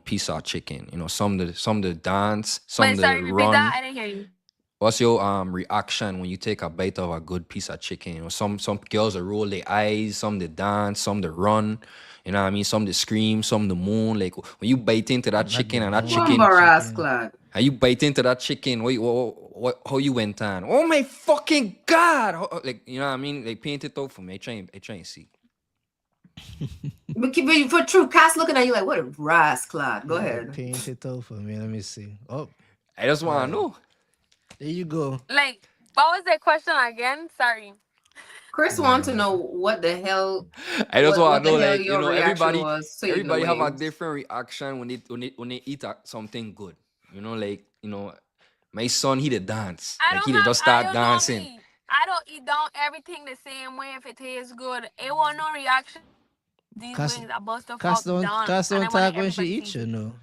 piece of chicken? Some the dance, some Wait, the sorry, repeat that. run. I didn't hear you. What's your reaction when you take a bite of a good piece of chicken? Some girls will roll their eyes, some they dance, some they run. You know what I mean? Some they scream, some the moon. Like when you bite into that Not the chicken and that moon chicken, Bombaras chicken. clad. and you bite into that chicken, how you went on? Oh my fucking god! Like you know what I mean? Like paint it out for me. I try and see. But for true, Cass looking at you like, what a rascal. Go Yeah, ahead. paint it out for me. Let me see. Oh, I just want right. to know. There you go. Like, what was the question again? Sorry. Chris wants to know what the hell I just want what to the know, hell like your reaction everybody, was to eating the everybody have a wings. different reaction when they eat something good. Like my son he did dance, like he did just I start don't know dancing. me. I don't eat down everything the same way if it tastes good. It was no reaction. These Cass, wings are bust the Cass fuck don't, down. Cass And I don't wanted talk when she everybody to eats, see. you know.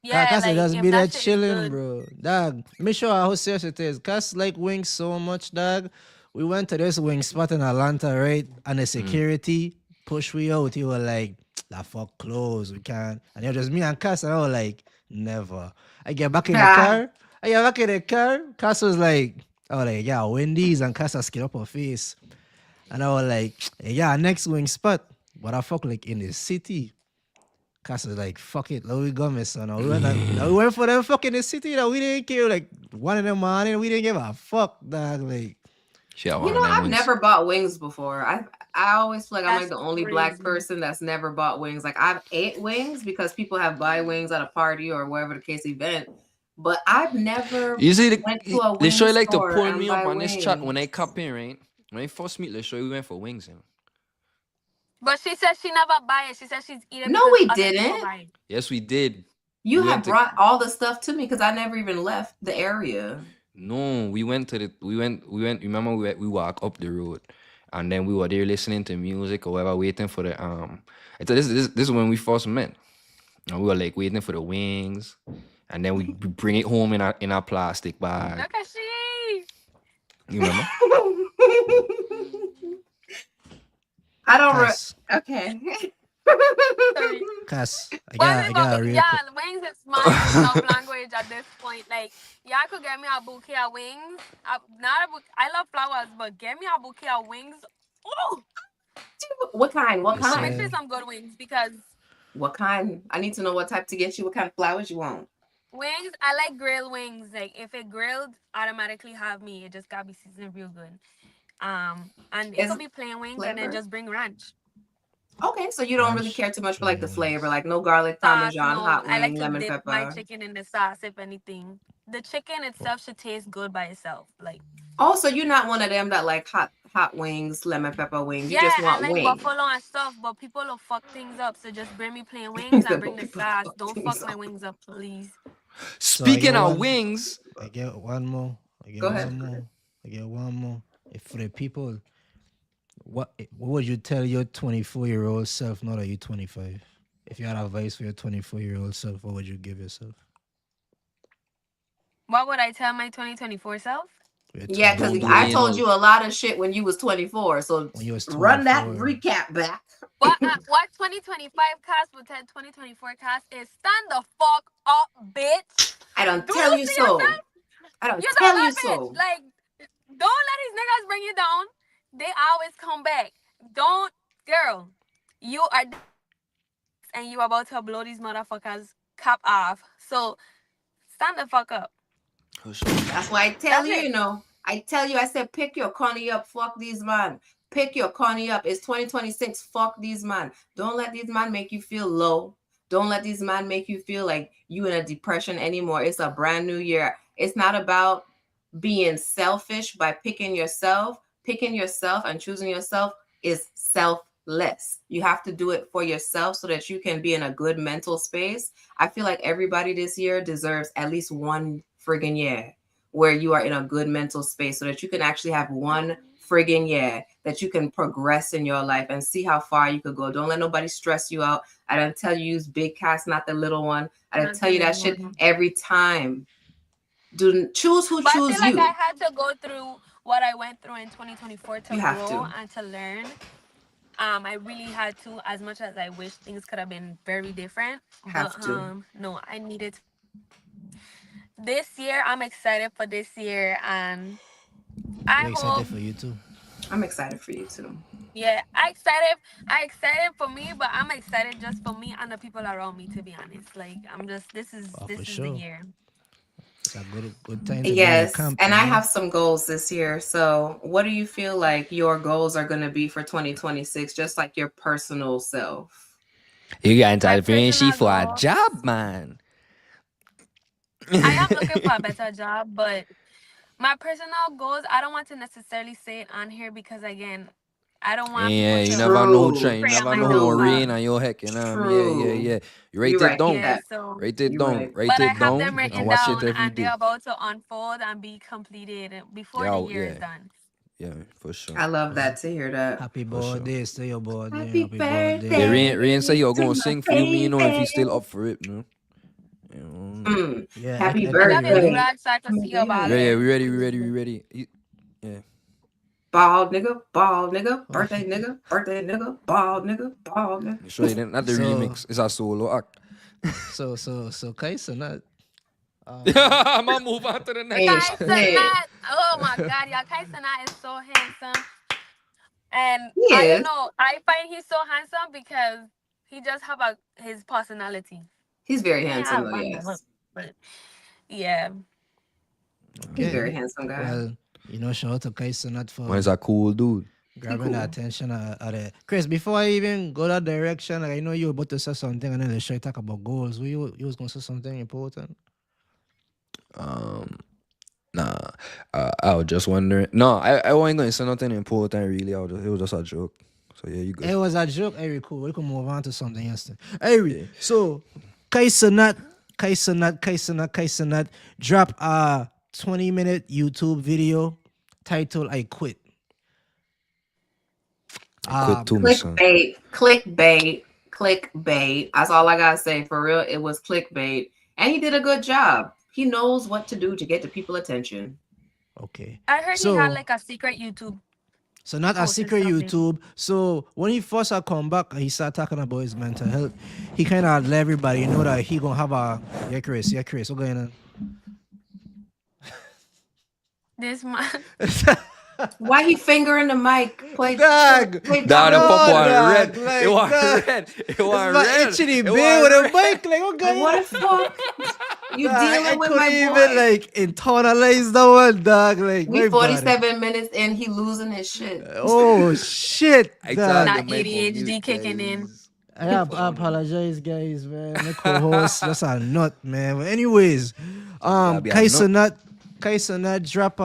Yeah, Cass like, just if be there that shit is chilling, good. bro. Dog, me sure how serious it is. Cass like wings so much, dog. We went to this wing spot in Atlanta, right? And the security pushed we out. He was like, "The fuck close, we can't." And it was just me and Cass, and I was like, "Never." I get back in the car. Cass was like, "Oh, like yeah, Wendy's," and Cass skin up her face. And I was like, "Hey, yeah, next wing spot." But I fuck like in the city. Cass was like, fuck it, let we go, my son. We went for them fucking the city that we didn't care. Like 1 in the morning, we didn't give a fuck, dog. Like, She had You one know, of them I've wings. never bought wings before. I always feel like I'm like That's the only black crazy. person that's never bought wings. Like I've ate wings because people have buy wings at a party or wherever the case event, but I've never Usually, went to a wing Leshoy like to store pull and me up buy on this chat when I wings. cap in, right? When I first meet Leshoy, we went for wings. But she said she never buy it. She said she's eating No, because we other people didn't. buy it. Yes, we did. You We have went to brought all the stuff to me because I never even left the area. No, we went to the we went. Remember, we walk up the road, and then we were there listening to music or whatever, waiting for the I thought this is when we first met, and we were like waiting for the wings, and then we bring it home in a plastic bag. Look at she. You remember? I don't. Cass, Okay. Sorry. Cass, I Well, got, I got a real. yeah, wings is my love language at this point. Like, y'all could get me a bouquet of wings. I love flowers, but get me a bouquet of wings. Oh, What kind? What Yes, but make kind? sure some good wings because What kind? I need to know what type to get you. What kind of flowers you want? wings, I like grilled wings. Like, if it grilled, automatically have me. It just gotta be seasoned real good. And it Is could be plain wings and then flavor? just bring ranch. Okay, so you don't really Ranch care too much for like the plain flavor, wings. like no garlic Sauce, parmesan, no. hot I like wing, to lemon dip my pepper. chicken in the sauce, if anything. The chicken itself should taste good by itself. Like, Also, you're not one of them that like hot wings, lemon pepper wings. You yeah, just I want like wing. buffalo and stuff, but people will fuck things up. So just bring me plain He wings and said, bring but the people sauce. fuck Don't things fuck my up. wings up, please. So I get Speaking of one. wings, I get one more. I get Go ahead, one Chris. more. I get one more. If for the people, what would you tell your 24-year-old self? Not that you're 25. If you had advice for your 24-year-old self, what would you give yourself? What would I tell my 2024 self? Your Yeah, because don't 24 do I told anal. you a lot of shit when you was 24. So when you was run that 24. recap back. What 2025 cast would tell 2024 cast is stand the fuck up, bitch. I don't Do tell you you see so. yourself? I don't You're a tell you bad bitch. so. Like, don't let these niggas bring you down. They always come back. Don't, girl. You are and you about to blow these motherfuckers cap off. So stand the fuck up. That's why I tell That's you, it. I tell you, I said, pick your conny up, fuck these man. Pick your conny up. It's 2026, fuck these man. Don't let these man make you feel low. Don't let these man make you feel like you in a depression anymore. It's a brand new year. It's not about being selfish by picking yourself. Picking yourself and choosing yourself is selfless. You have to do it for yourself so that you can be in a good mental space. I feel like everybody this year deserves at least one friggin' year where you are in a good mental space so that you can actually have one friggin' year that you can progress in your life and see how far you could go. Don't let nobody stress you out. I don't tell you use big cast, not the little one. I don't Not tell the you that little shit one. every time. Do choose who But I choose feel like I you. had to go through what I went through in 2024 to You have grow to. and to learn. I really had to, as much as I wish things could have been very different. But Have to. no, I needed to. This year, I'm excited for this year, and I We're excited hope. for you too. I'm excited for you too. Yeah, I excited. I excited for me, but I'm excited just for me and the people around me. To be honest, like I'm just. This is Oh, for this is the sure. year. It's a good time to be in the Yes, camp, and I you know. have some goals this year. So, what do you feel like your goals are going to be for 2026, just like your personal self? You got My into she personal for a goal. job, man. I am looking for a better job, but my personal goals, I don't want to necessarily say it on here because again, I don't want people Yeah, you to never know, True, Trent. You prey on never my know who will true, downfall. rain on your heck, Yeah, yeah, true. yeah. You write You're it right with down. Yeah, that. so Write it You're down. right. Write but I it have them down and written watch it down every and they're day. about to unfold and be completed before the Yeah, year is yeah, done. yeah, for sure. I love that to hear that. Happy For sure. birthday, say your birthday. Happy Happy Yeah, birthday. birthday Rain say you're to gonna my sing for you, me, if baby. he's still up for it, Mm. Yeah, Happy I Maybe could I can do even. birthday that so I to can my see your Yeah, yeah, baby. ballad. we ready. Yeah. Bald nigga, birthday nigga, bald nigga, bald nigga. You sure it ain't not the So remix, it's a solo act. so Kai Cenat, I'm gonna move on to the next Hey, Kai topic. shit. Cenat. Oh my God, yeah, Kai Cenat is so handsome. And He I don't is. know, I find he's so handsome because he just have his personality. He's very He handsome have though, money, yes. but yeah. He's a okay. very handsome guy. Well, shout out to Kai Cenat Man, for he's a cool dude. He grabbing the cool. attention of the Chris. Before I even go that direction, like, I know you were about to say something, and then let's try to talk about goals. You was gonna say something important. Um, nah, I was just wondering. No, I wasn't going to say nothing important really. It was just a joke. So yeah, you good. It was a joke. Hey, cool. We can move on to something else. Hey, Yeah. so Kai Cenat drop a 20-minute YouTube video titled "I Quit." I quit too, my son. Clickbait. That's all I gotta say. For real, it was clickbait. And he did a good job. He knows what to do to get the people attention. Okay, I heard he had so like a secret YouTube not a post or secret something. YouTube. So when he first had come back and he started talking about his mental health, he kind of let everybody know that he gonna have a Chris, what's going on? This man. Why he fingering the mic? Dog, Play Nah, the double. pop was dog, red. like, It was dog. red. It This was my red. itchy It bear was with a red. bike. Like, what going What on? the fuck? You Dog, I dealing with couldn't my even boy. like internalize that one, dog. Like, We my body. 47 minutes in, he losing his shit. Oh shit, I dog. tried That to make on mute, ADHD kicking in. guys. I apologize, guys, man. My co-host, that's a nut, man. But anyways, Gotta be a Kai nut. Cenat drop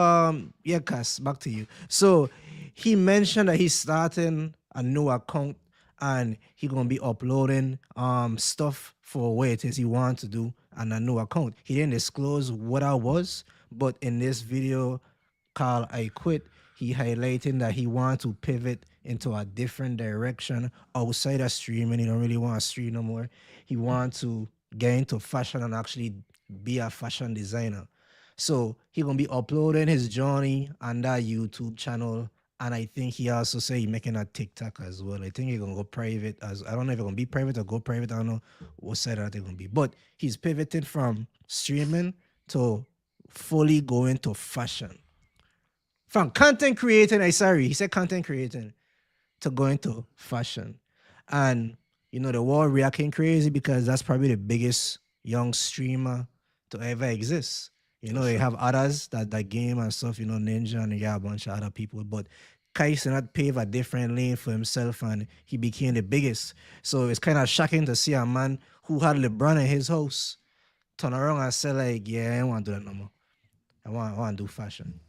yeah, Cass, back to you. So he mentioned that he's starting a new account and he gonna be uploading stuff for what it is he wants to do on a new account. He didn't disclose what I was, but in this video called I Quit, he highlighting that he wants to pivot into a different direction outside of streaming. He don't really want to stream no more. He wants to get into fashion and actually be a fashion designer. So he gonna be uploading his journey on that YouTube channel. And I think he also say he making a TikTok as well. I think he gonna go private as I don't know if it's gonna be private or go private. I don't know what side that they're gonna be. But he's pivoted from streaming to fully going to fashion. From content creating, he said content creating to going to fashion. And the world reacting crazy because that's probably the biggest young streamer to ever exist. They have others that game and stuff, Ninja, and they got a bunch of other people. But Kai Cenat paved a different lane for himself and he became the biggest. So it's kind of shocking to see a man who had LeBron in his house turn around and say, like, yeah, I don't want to do that no more. I want to do fashion.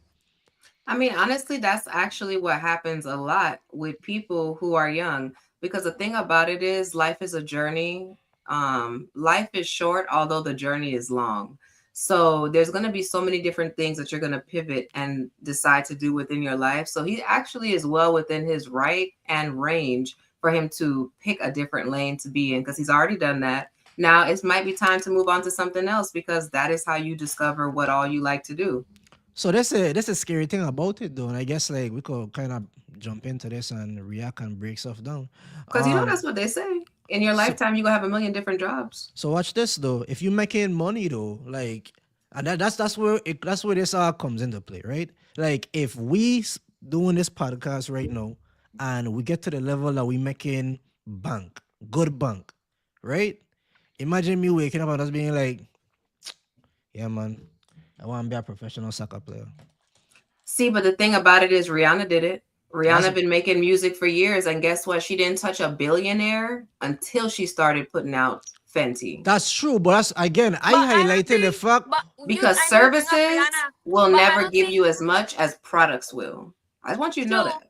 I mean, honestly, that's actually what happens a lot with people who are young. Because the thing about it is, life is a journey. Life is short, although the journey is long. So there's going to be so many different things that you're going to pivot and decide to do within your life. So he actually is well within his right and range for him to pick a different lane to be in because he's already done that. Now it might be time to move on to something else because that is how you discover what all you like to do. So that's a scary thing about it though. And I guess like we could kind of jump into this and react and break stuff down. Because that's what they say. In your lifetime, you're gonna have a million different jobs. So watch this though. If you're making money though, like, and that's where this all comes into play, right? Like, if we doing this podcast right now, and we get to the level that we making good bank, right? Imagine me waking up and us being like, yeah, man, I want to be a professional soccer player. See, but the thing about it is Rihanna did it. Rihanna been making music for years, and guess what? She didn't touch a billionaire until she started putting out Fenty. That's true, but that's again, I highlighted the fact because services will never give you as much as products will. I want you to know that.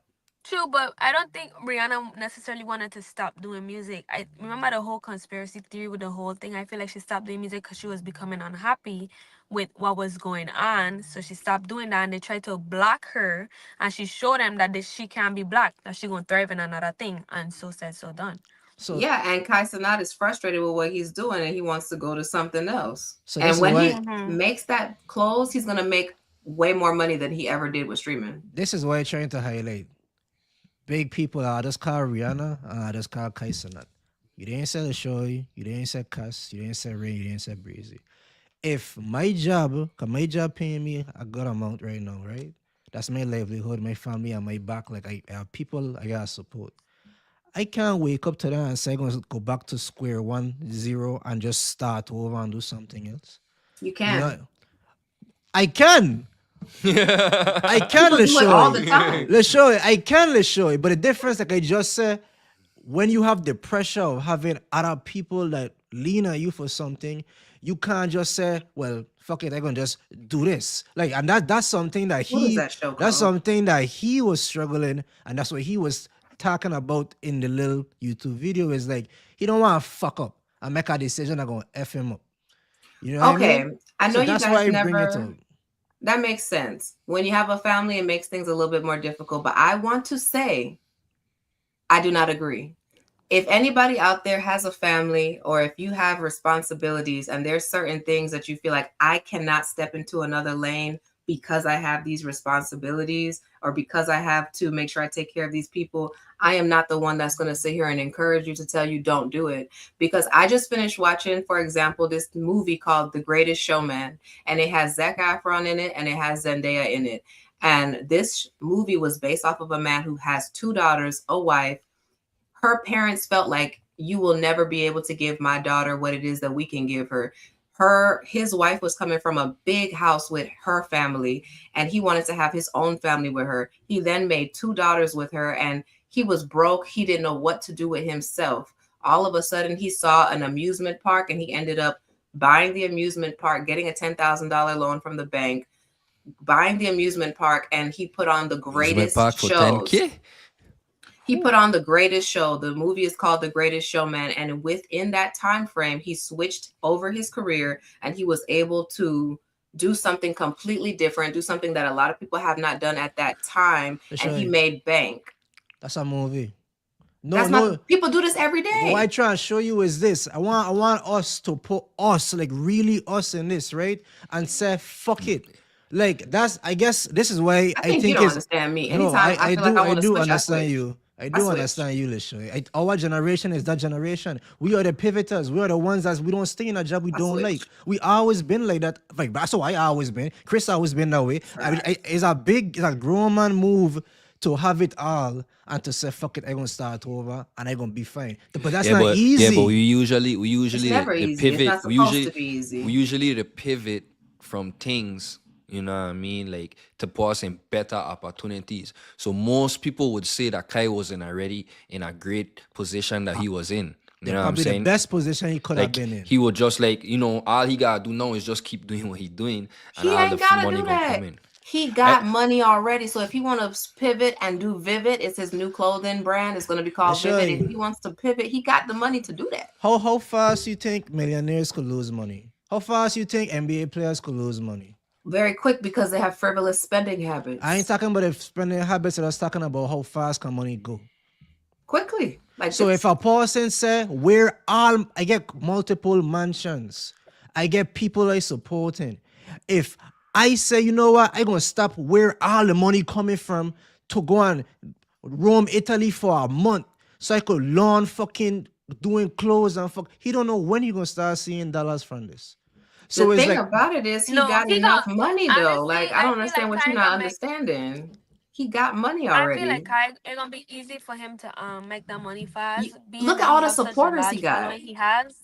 True, but I don't think Rihanna necessarily wanted to stop doing music. I remember the whole conspiracy theory with the whole thing. I feel like she stopped doing music because she was becoming unhappy with what was going on. So she stopped doing that, and they tried to block her. And she showed them that she can't be blocked, that she gonna thrive in another thing. And so said, so done. So yeah, and Kai Cenat is frustrated with what he's doing, and he wants to go to something else. So and when he makes that close, he's gonna make way more money than he ever did with streaming. This is why I'm trying to highlight. Big people are just called Rihanna and I just called Kai Cenat. You didn't say LaShoy, you didn't say Cass, you didn't say Rain, you didn't say Breezy. If my job, cause my job paying me a good amount right now, right? That's my livelihood, my family, and my back. Like I have people I gotta support. I can't wake up today and say I'm gonna go back to square 1, 0, and just start over and do something else. You can. You know, I can. I can LaShoy. I can LaShoy. But the difference, like I just said, when you have the pressure of having other people that lean on you for something, you can't just say, well, fuck it, I'm gonna just do this. Like, and that's something that something that he was struggling, and that's what he was talking about in the little YouTube video. Is like he don't want to fuck up and make a decision that's gonna F him up. You know what I mean? I know so you guys never. That makes sense. When you have a family, it makes things a little bit more difficult. But I want to say, I do not agree. If anybody out there has a family, or if you have responsibilities and there's certain things that you feel like I cannot step into another lane because I have these responsibilities, or because I have to make sure I take care of these people, I am not the one that's going to sit here and encourage you to tell you don't do it. Because I just finished watching, for example, this movie called The Greatest Showman, and it has Zac Efron in it and it has Zendaya in it. And this movie was based off of a man who has 2 daughters, a wife. Her parents felt like, you will never be able to give my daughter what it is that we can give her. His wife was coming from a big house with her family, and he wanted to have his own family with her. He then made 2 daughters with her, and he was broke. He didn't know what to do with himself. All of a sudden, he saw an amusement park, and he ended up buying the amusement park, getting a $10,000 loan from the bank, buying the amusement park, and he put on the greatest shows. He put on the greatest show. The movie is called The Greatest Showman. And within that time frame, he switched over his career, and he was able to do something completely different, do something that a lot of people have not done at that time. And he made bank. That's a movie. People do this every day. What I try to show you is this. I want us to put us, like really us in this, right? And say, fuck it. Like, that's, I guess this is why I think you don't understand me. Anytime I do understand you. I do understand you, LaShoy. Our generation is that generation. We are the pivoters. We are the ones that we don't stay in a job we don't like. We always been like that. Like, that's how I always been. Chris always been that way. Right. It's a grown man move to have it all and to say, fuck it, I'm gonna start over and I'm gonna be fine. But that's not easy. Yeah, but we usually it's never easy. Pivot. It's not supposed to be easy. We usually the pivot from things, you know what I mean, like to put us in better opportunities. So most people would say that Kai wasn't already in a great position that he was in. You know what I'm saying? The best position he could have been in. He would just all he gotta do now is just keep doing what he's doing, and all the money gonna come in. He got money already, so if he want to pivot and do Vivid, it's his new clothing brand. It's going to be called Vivid. If he wants to pivot, he got the money to do that. How fast you think millionaires could lose money? How fast you think NBA players could lose money? Very quick, because they have frivolous spending habits. I ain't talking about the spending habits. I was talking about how fast can money go. Quickly. So if a person say, I get multiple mansions, I get people I supporting. If I say, you know what, I'm going to stop where all the money coming from to go and roam Italy for a month so I could learn fucking doing clothes and fuck. He don't know when he gonna start seeing dollars from this. The So it's thing like, about it is he No, got he enough got money though. honestly, Like I I don't feel understand like what you're Kai not can make understanding. He got money I feel like already. Kai it's gonna be easy for him to make that money You, fast, being look at that he all the have such a supporters he large got. following he has.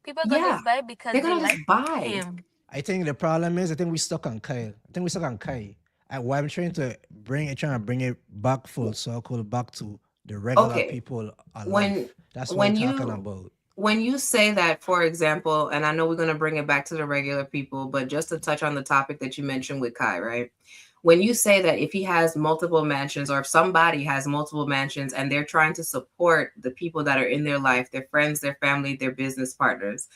People gonna Yeah, just buy because they're they gonna like just buy. him. I think the problem is I think we stuck on Kyle. I think we stuck on Kai. And why I'm trying to bring it back full circle, back to the regular Okay, people when alive. That's what I'm when talking you about. when you say that, for example, and I know we're gonna bring it back to the regular people, but just to touch on the topic that you mentioned with Kai, right? When you say that if he has multiple mansions or if somebody has multiple mansions and they're trying to support the people that are in their life, their friends, their family, their business partners,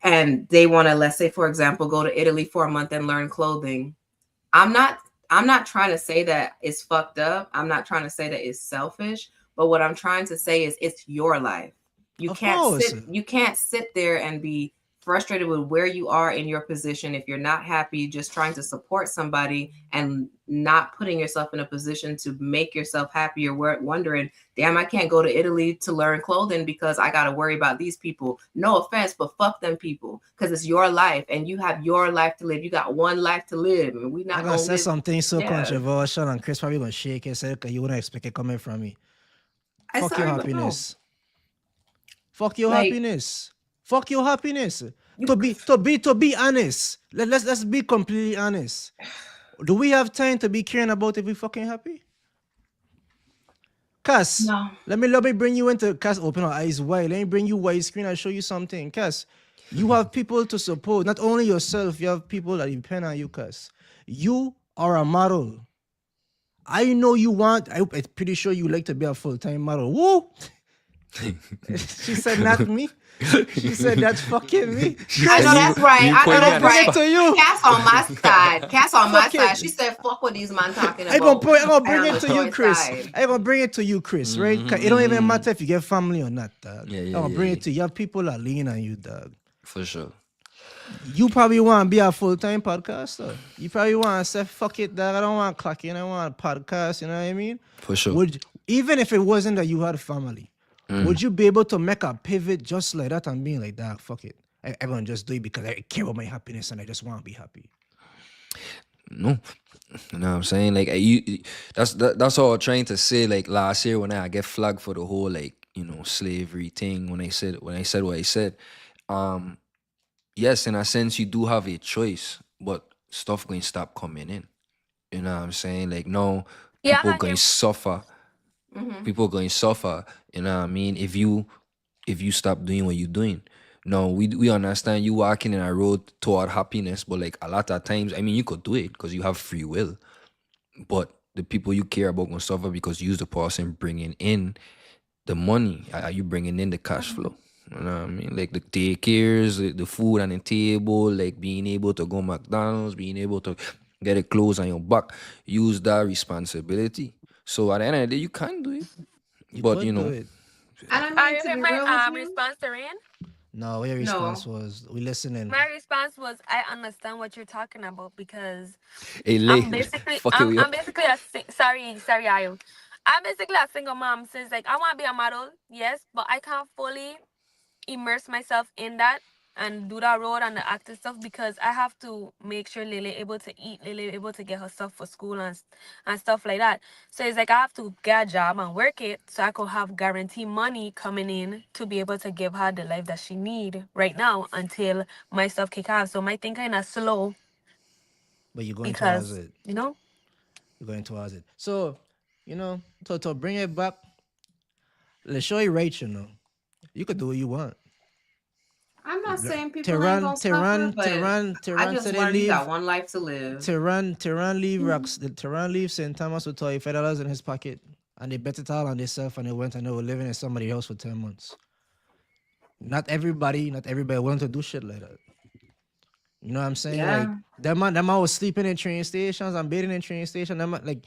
and they want to, let's say, for example, go to Italy for a month and learn clothing. I'm not I'm not trying to say that it's fucked up. I'm not trying to say that it's selfish, but what I'm trying to say is it's your life. Of course. You can't sit there and be frustrated with where you are in your position if you're not happy just trying to support somebody and not putting yourself in a position to make yourself happy or wondering, damn, I can't go to Italy to learn clothing because I got to worry about these people. No offense, but fuck them people, because it's your life and you have your life to live. You got one life to live, and we're I'm not gonna gonna say live. something so Yeah. controversial, and Chris probably gonna shake his head because you wouldn't expect it coming from me. Fuck your Sorry, but no. happiness. Fuck your Like, happiness. Fuck your happiness. You- To be honest. Let's be completely honest. Do we have time to be caring about if we fucking happy? Cass, No. let me bring you into Cass. Open our eyes wide. Let me bring you widescreen and show you something. Cass, you have people to support. Not only yourself, you have people that depend on you, Cass. You are a model. I know you want. I'm pretty sure you like to be a full-time model. Woo! She said not me. She said that's fucking me. I know that's right. you I know put me that's on the right. spot. To you. Cass on my side. Cass on my Fuck it. side. She said, "Fuck what these man talking about." I'm gonna bring I it am to the you, choice Chris. side. I'm gonna bring it to you, Chris, right? 'Cause it don't even matter if you get family or not, dog. Yeah, I'm yeah, gonna yeah, bring yeah. it to you. You have people that lean on you, dog. For sure. You probably want to be a full-time podcaster. You probably want to say, fuck it, dog. I don't want to clock in. I want a podcast. You know what I mean? For sure. Even if it wasn't that you had a family, would you be able to make a pivot just like that and being like, dog, fuck it. I'm gonna just do it because I care about my happiness and I just want to be happy. No. You know what I'm saying? Like that's all I'm trying to say. Like last year when I get flagged for the whole slavery thing, when I said what I said, yes, in a sense you do have a choice, but stuff going to stop coming in. You know what I'm saying? Like no, Yeah, people I going hear- to suffer. Mhm. People going to suffer. You know what I mean? If you stop doing what you're doing. No, we understand you walking in a road toward happiness, but like a lot of times, I mean, you could do it because you have free will. But the people you care about gonna suffer because you're the person bringing in the money. Are you bringing in the cash flow? You know what I mean? Like the daycares, the food on the table, like being able to go McDonald's, being able to get a clothes on your back. Use that responsibility. So at the end of the day, you can do it. But could do it. And I you mean, to heard be my real with you, response to Rain? No, your No. response was, we listening. My response was, I understand what you're talking about because hey, I'm basically, fuck it, I'm basically sorry, Ayo. I'm basically a single mom since like I want to be a model, yes, but I can't fully immerse myself in that and do that role and the acting stuff because I have to make sure Lily able to eat, Lily able to get her stuff for school and stuff like that. So it's like I have to get a job and work it so I could have guaranteed money coming in to be able to give her the life that she need right now until my stuff kick off. So my thing kind of slow But you're going towards because it. You're Going towards it. So, to bring it back, let's show you right, you could do what you want. I'm not saying people Tehran, ain't gonna suffer, but I just said they learned you leave. got one life to live. Tehran leave rocks. Tehran leave St. Thomas with $25 in his pocket, and they bet it all on themselves, and they went and they were living in somebody's house for 10 months. Not everybody willing to do shit like that. You know what I'm saying? Yeah. Like that man was sleeping in train stations and bathing in train stations. That man, like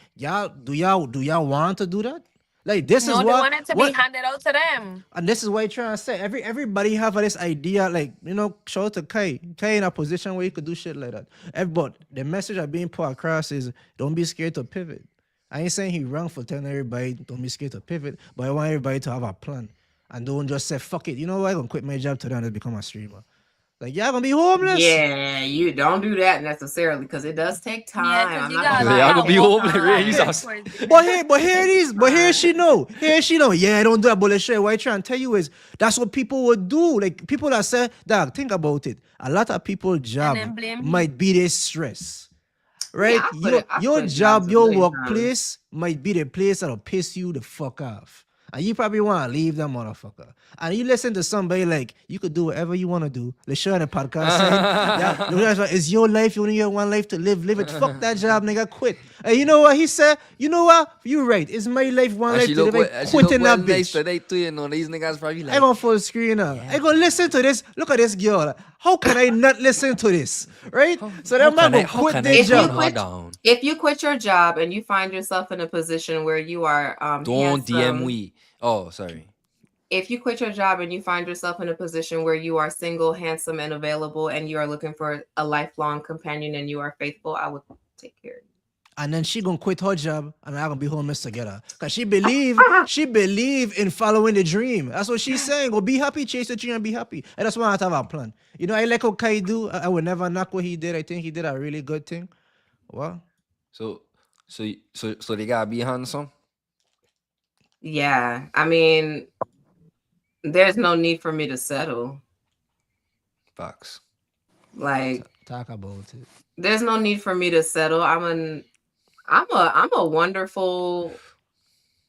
do y'all want to do that? Like this is they what want it to be handed out to them. and this is what you're trying to say. Everybody have this idea, like, shout out to Kai. Kai in a position where he could do shit like that. But the message that being put across is don't be scared to pivot. I ain't saying he wrong for telling everybody don't be scared to pivot, but I want everybody to have a plan and don't just say fuck it. You know what? I'm gonna quit my job today and just become a streamer. Like y'all gonna be homeless. Yeah, you don't do that necessarily because it does take Yeah, time. because I'm you not gotta gonna Like, lie, I it gonna be takes homeless. Really, you time. sound- But here it is. But here she know. Yeah, I don't do that. But let's show you what I try and tell you is that's what people would do. Like people that say, dog, think about it. A lot of people's job then blame you. might be their stress. Yeah, Right? I Your switched jobs job, a your million times. workplace might be the place that'll piss you the fuck off. And you probably want to leave that motherfucker. And you listen to somebody like, you could do whatever you want to do. Let's show on the podcast saying, yeah, it's your life. You only have one life to live. Live it. Fuck that job, nigga. Quit. And you know what he said? You know what? You right. It's my life, one And life she to look live. well, I she quit look in well that nice bitch. today too, you know. These niggas probably I like, gonna full screen now. I gonna listen to this. Look at this girl. How can I not listen to this? Right? So that man gonna quit their If you job. quit, down. if you quit your job and you find yourself in a position where you are Don't DM handsome, we. Oh, sorry. if you quit your job and you find yourself in a position where you are single, handsome, and available, and you are looking for a lifelong companion and you are faithful, I would take care of you. And then she gonna quit her job and I'm gonna be homeless together. Cause she believe in following the dream. That's what she's saying. Go be happy, chase the dream and be happy. And that's why I have a plan. You know, I like what Kai do. I would never knock what he did. I think he did a really good thing. Well, So they gotta be handsome. Yeah, I mean, there's no need for me to settle. Facts. Like, talk about it. there's no need for me to settle. I'm a wonderful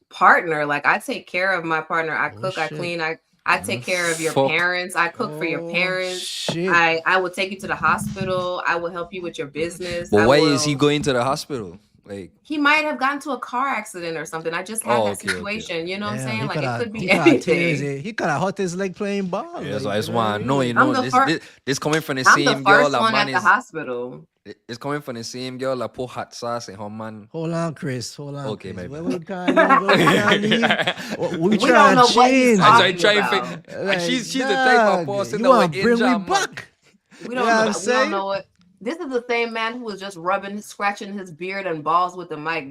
partner. Like, I take care of my partner. I cook, I shit. clean, I take care of your Fuck. parents. I cook for your parents. Shit. I will take you to the hospital. I will help you with your business. But I why will, is he going to the hospital? Like, He might have gotten to a car accident or something. I just had Oh, that okay, okay. situation. You know what I'm Damn, saying? he Like, coulda- it could he be coulda tears anything. it. He could have hurt his leg playing ball. yeah, so like, I just you know what want to know, you I'm know, the fir- this coming from the I'm the same girl first that one man at the is. hospital. It's coming from the same girl that put hot sauce in her man. Hold on, Chris. Hold on. Okay, Chris. my Where bad. we can't leave. Where we can't leave. We We trying don't know to what he's change. I talking try about. and and she's the type of dog, person you that want would to bring injure me a man. back? We Yeah, don't I'm know. We saying? don't know what. This is the same man who was just scratching his beard and balls with the mic.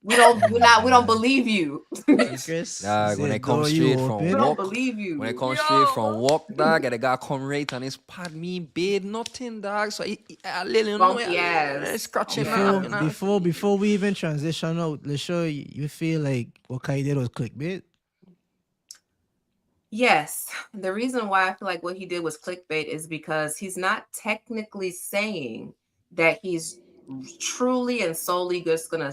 We don't believe you. Chris, Dog, when say I come door you straight from open. We don't work, believe you. when I come straight from work, dog, and the guy come right and his pad me bed, nothing, dog. So I let him know, Funky ass. scratching up, you know. Before we even transition out, let's show you feel like what Kai did was clickbait. Yes. The reason why I feel like what he did was clickbait is because he's not technically saying that he's truly and solely just gonna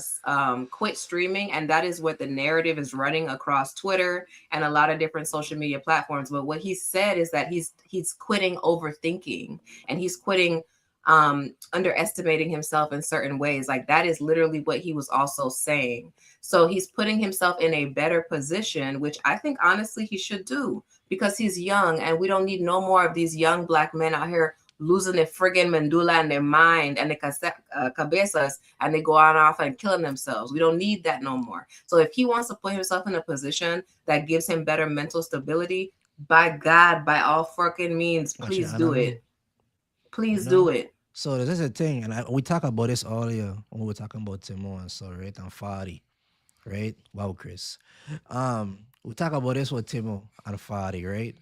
quit streaming, and that is what the narrative is running across Twitter and a lot of different social media platforms. But what he said is that he's quitting overthinking, and he's quitting underestimating himself in certain ways. Like, that is literally what he was also saying. So he's putting himself in a better position, which I think honestly he should do, because he's young, and we don't need no more of these young Black men out here losing their friggin' medulla and their mind and their cabezas, and they go on off and killing themselves. We don't need that no more. So if he wants to put himself in a position that gives him better mental stability, by God, by all fucking means, please do it. Please do it. So this is the thing, and we talk about this earlier when we were talking about TImo and so right and Fadi, right? Wow, Chris. We talk about this with TImo and Fadi, right?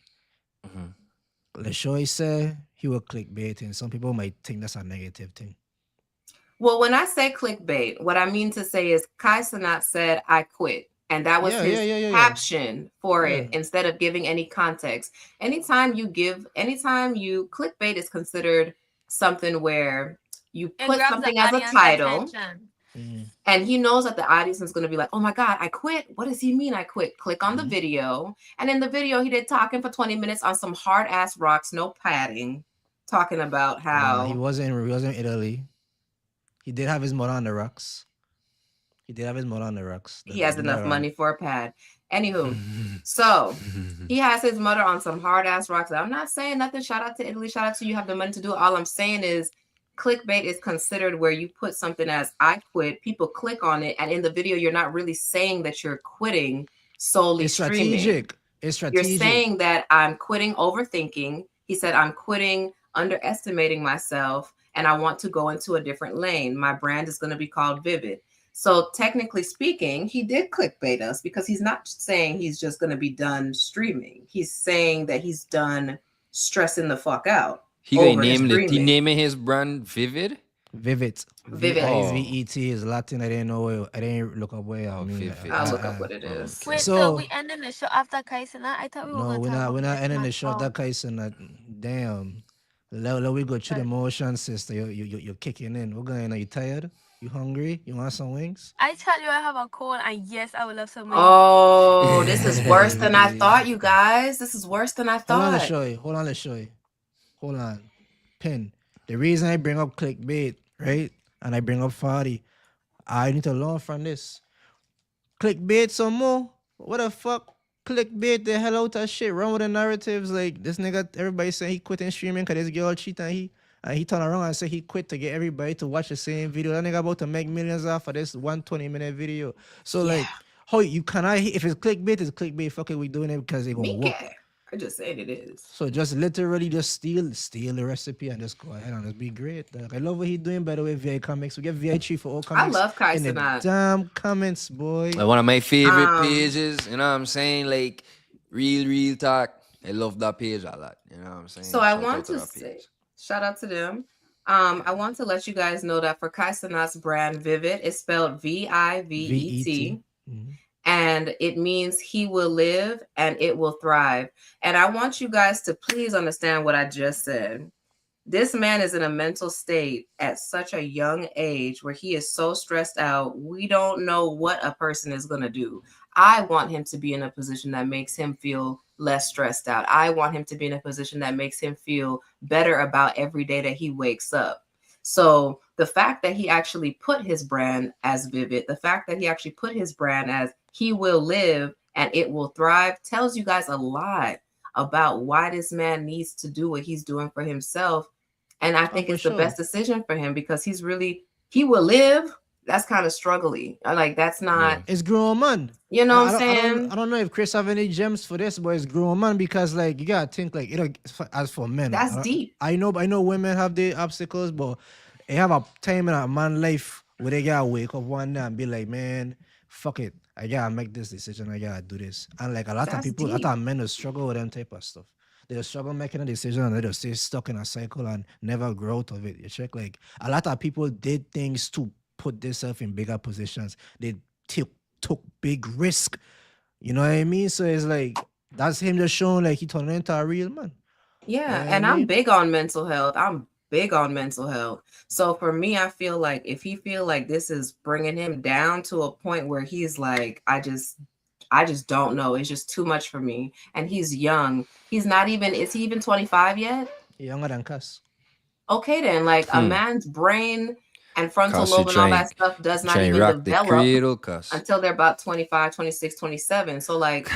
LaShoy said he will clickbait, and some people might think that's a negative thing. Well, when I say clickbait, what I mean to say is Kai Cenat said, "I quit." And that was his caption for it, instead of giving any context. Anytime you clickbait is considered something where you put something as a title, and he knows that the audience is going to be like, "Oh my God, I quit. What does he mean I quit?" Click on the video. And in the video, he did talking for 20 minutes on some hard ass rocks, no padding, talking about how he wasn't in Italy. He did have his mother on the rocks. He has enough money for a pad. Anywho, so he has his mother on some hard ass rocks. I'm not saying nothing. Shout out to Italy. Shout out to you. Have the money to do it. All I'm saying is clickbait is considered where you put something as "I quit." People click on it, and in the video, you're not really saying that you're quitting solely streaming. It's strategic. You're saying that I'm quitting overthinking. He said, "I'm quitting underestimating myself, and I want to go into a different lane. My brand is going to be called Vivid." So technically speaking, he did clickbait us because he's not saying he's just going to be done streaming. He's saying that he's done stressing the fuck out He over streaming. naming his brand Vivid. Vivid. Vivid. V-I-V-E-T is Latin. I didn't know. I didn't look up where I mean. Vivid. I'll look up what it is. Wait, So- so we ending the show after Kai Cenat? I thought we were No, going to we're talk not. We're about not this ending the man. show. That Kai Cenat. Damn. Let we go through the motion, sister. You're kicking in. We're going. Are you tired? You hungry? You want some wings? I tell you I have a cold, and yes, I would love some wings. Oh, this is worse than I thought, you guys. This is worse than I Hold on, let's thought. show you. Hold on. Pin. The reason I bring up clickbait, right? And I bring up 40, I need to learn from this. Clickbait some more. What the fuck? Clickbait the hell out of shit. Run with the narratives. Like this nigga, everybody saying he quitting streaming because this girl cheated and he turned around and said he quit to get everybody to watch the same video. That nigga about to make millions off of this 120-minute video. So like, how you cannot, if it's clickbait, fuck it, we doing it because they gonna Me work. care. I just said it is. So just literally just steal the recipe and just go ahead and just be great. Like, I love what he's doing, by the way, VI Comics. We get VI3 for all I comics. love Kai in the Cenat. damn comments, boy. Like one of my favorite Um, pages, you know what I'm saying? Like real talk. I love that page a lot. You know what I'm saying? So I Shout out want to that say, page. shout out to them. I want to let you guys know that for Kai Cenat's brand, Vivid is spelled Vivet. Mhm. And it means he will live and it will thrive. And I want you guys to please understand what I just said. This man is in a mental state at such a young age where he is so stressed out. We don't know what a person is going to do. I want him to be in a position that makes him feel less stressed out. I want him to be in a position that makes him feel better about every day that he wakes up. So the fact that he actually put his brand as Vivid, the fact that he actually put his brand as he will live and it will thrive tells you guys a lot about why this man needs to do what he's doing for himself. And I think for it's sure. the best decision for him because he will live. That's kind of struggly. Like that's not, It's grown man. you know what I I'm saying? I don't know if Chris have any gems for this, but it's grown man because like you gotta think like as for men. That's deep. I know women have their obstacles, but they have a time in a man life where they gotta wake up one day and be like, man, fuck it. I gotta make this decision. I gotta do this. And like a lot of That's people, a lot deep. of men will struggle with them type of stuff. They'll struggle making a decision and they'll stay stuck in a cycle and never grow out of it. You check like a lot of people did things to put themselves in bigger positions. They took big risk. You know what I mean? So it's like that's him just showing like he turned into a real man. Yeah, Yeah, and I I'm mean- big on mental health. I'm big on mental health. So for me, I feel like if he feel like this is bringing him down to a point where he's like, I just don't know. It's just too much for me. And he's young. He's not even, is he even 25 yet? Younger than Cass. Okay, then like a man's brain and frontal Cause he lobe and all that trying- stuff does not Trying even rock the develop cradle, cuz. until they're about 25, 26, 27. So like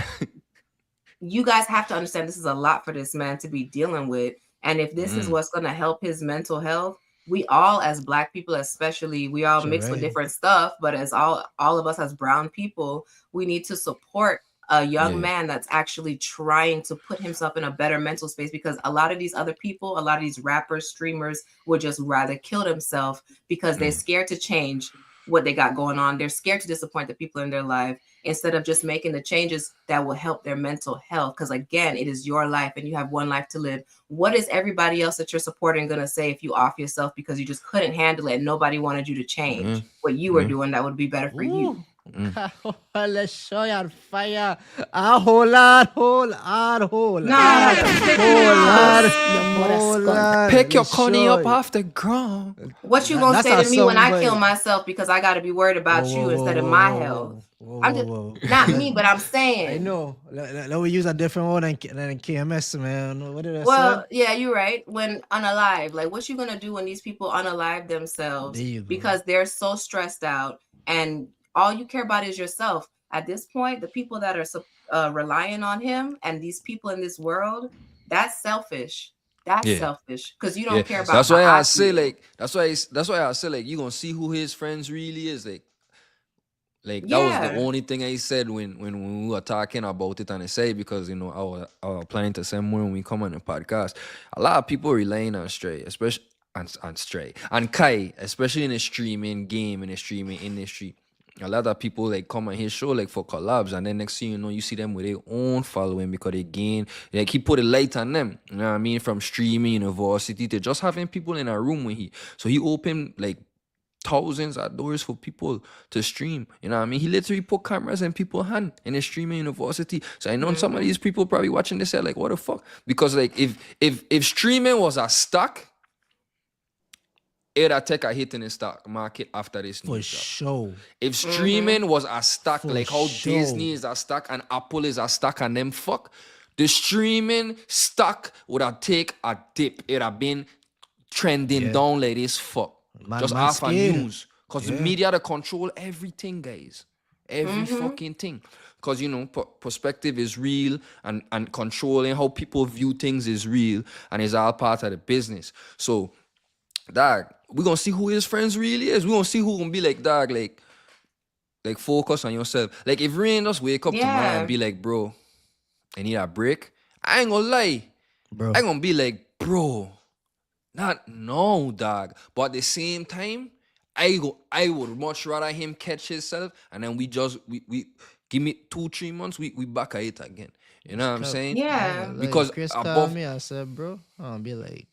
you guys have to understand this is a lot for this man to be dealing with. And if this is what's going to help his mental health, we all as Black people, especially, we all You're mix with right. different stuff, but as all of us as brown people, we need to support a young Yeah. man that's actually trying to put himself in a better mental space, because a lot of these other people, a lot of these rappers, streamers would just rather kill themselves because they're scared to change what they got going on. They're scared to disappoint the people in their life instead of just making the changes that will help their mental health. Because again, it is your life and you have one life to live. What is everybody else that you're supporting going to say if you off yourself because you just couldn't handle it and nobody wanted you to change what you were doing that would be better for you? Let's show you on fire. Hold on. Pick your coney up off the ground. What you gonna That's say how to me when I somebody- kill myself because I got to be worried about you instead of my health? I'm just not me, but I'm saying. I know. Let me use a different one than KMS, man. What did I Well, say? yeah, you're right. When unalive, like what you gonna do when these people unalive themselves There you go. because they're so stressed out and all you care about is yourself? At this point, the people that are relying on him and these people in this world, that's selfish. That's Yeah. selfish because you don't Yeah, care about. that's why how I say feel. like that's why I say like you gonna see who his friends really is like that was the Yeah. only thing I said when we were talking about it, and I say because you know I was planning to say more when we come on the podcast. A lot of people relying on Stray, especially on Stray and Kai, especially in the streaming game in the streaming industry. a lot of people like come on his show like for collabs, and then next thing you know, you see them with their own following because they gain, like he put a light on them. You know what I mean? From streaming university to just having people in a room with he. So he opened like thousands of doors for people to stream. You know what I mean? He literally put cameras in people's hand in his streaming university. So I know some of these people probably watching this are like, what the fuck? Because like if streaming was a stock, it'll take a hit in the stock market after this For news drop. sure. If streaming was a stock, For like how sure. Disney is a stock and Apple is a stock and them fuck, the streaming stock would have take a dip. It'd have been trending down like this fuck. Just man half a scared. news. Because the media they control everything, guys. Every fucking thing. Because, you know, perspective is real and controlling how people view things is real and is all part of the business. So, dog, we're going to see who his friends really is. We're going to see who going to be like, dog, like focus on yourself. Like, if Rain just wake up tomorrow and be like, bro, I need a break, I ain't going to lie. Bro. I going to be like, bro, not no, dog. But at the same time, I would much rather him catch himself and then we give me 2-3 months, we back at it again. You know what I'm saying? Yeah. Like, Because Chris above called me, I said, bro, I'll be like,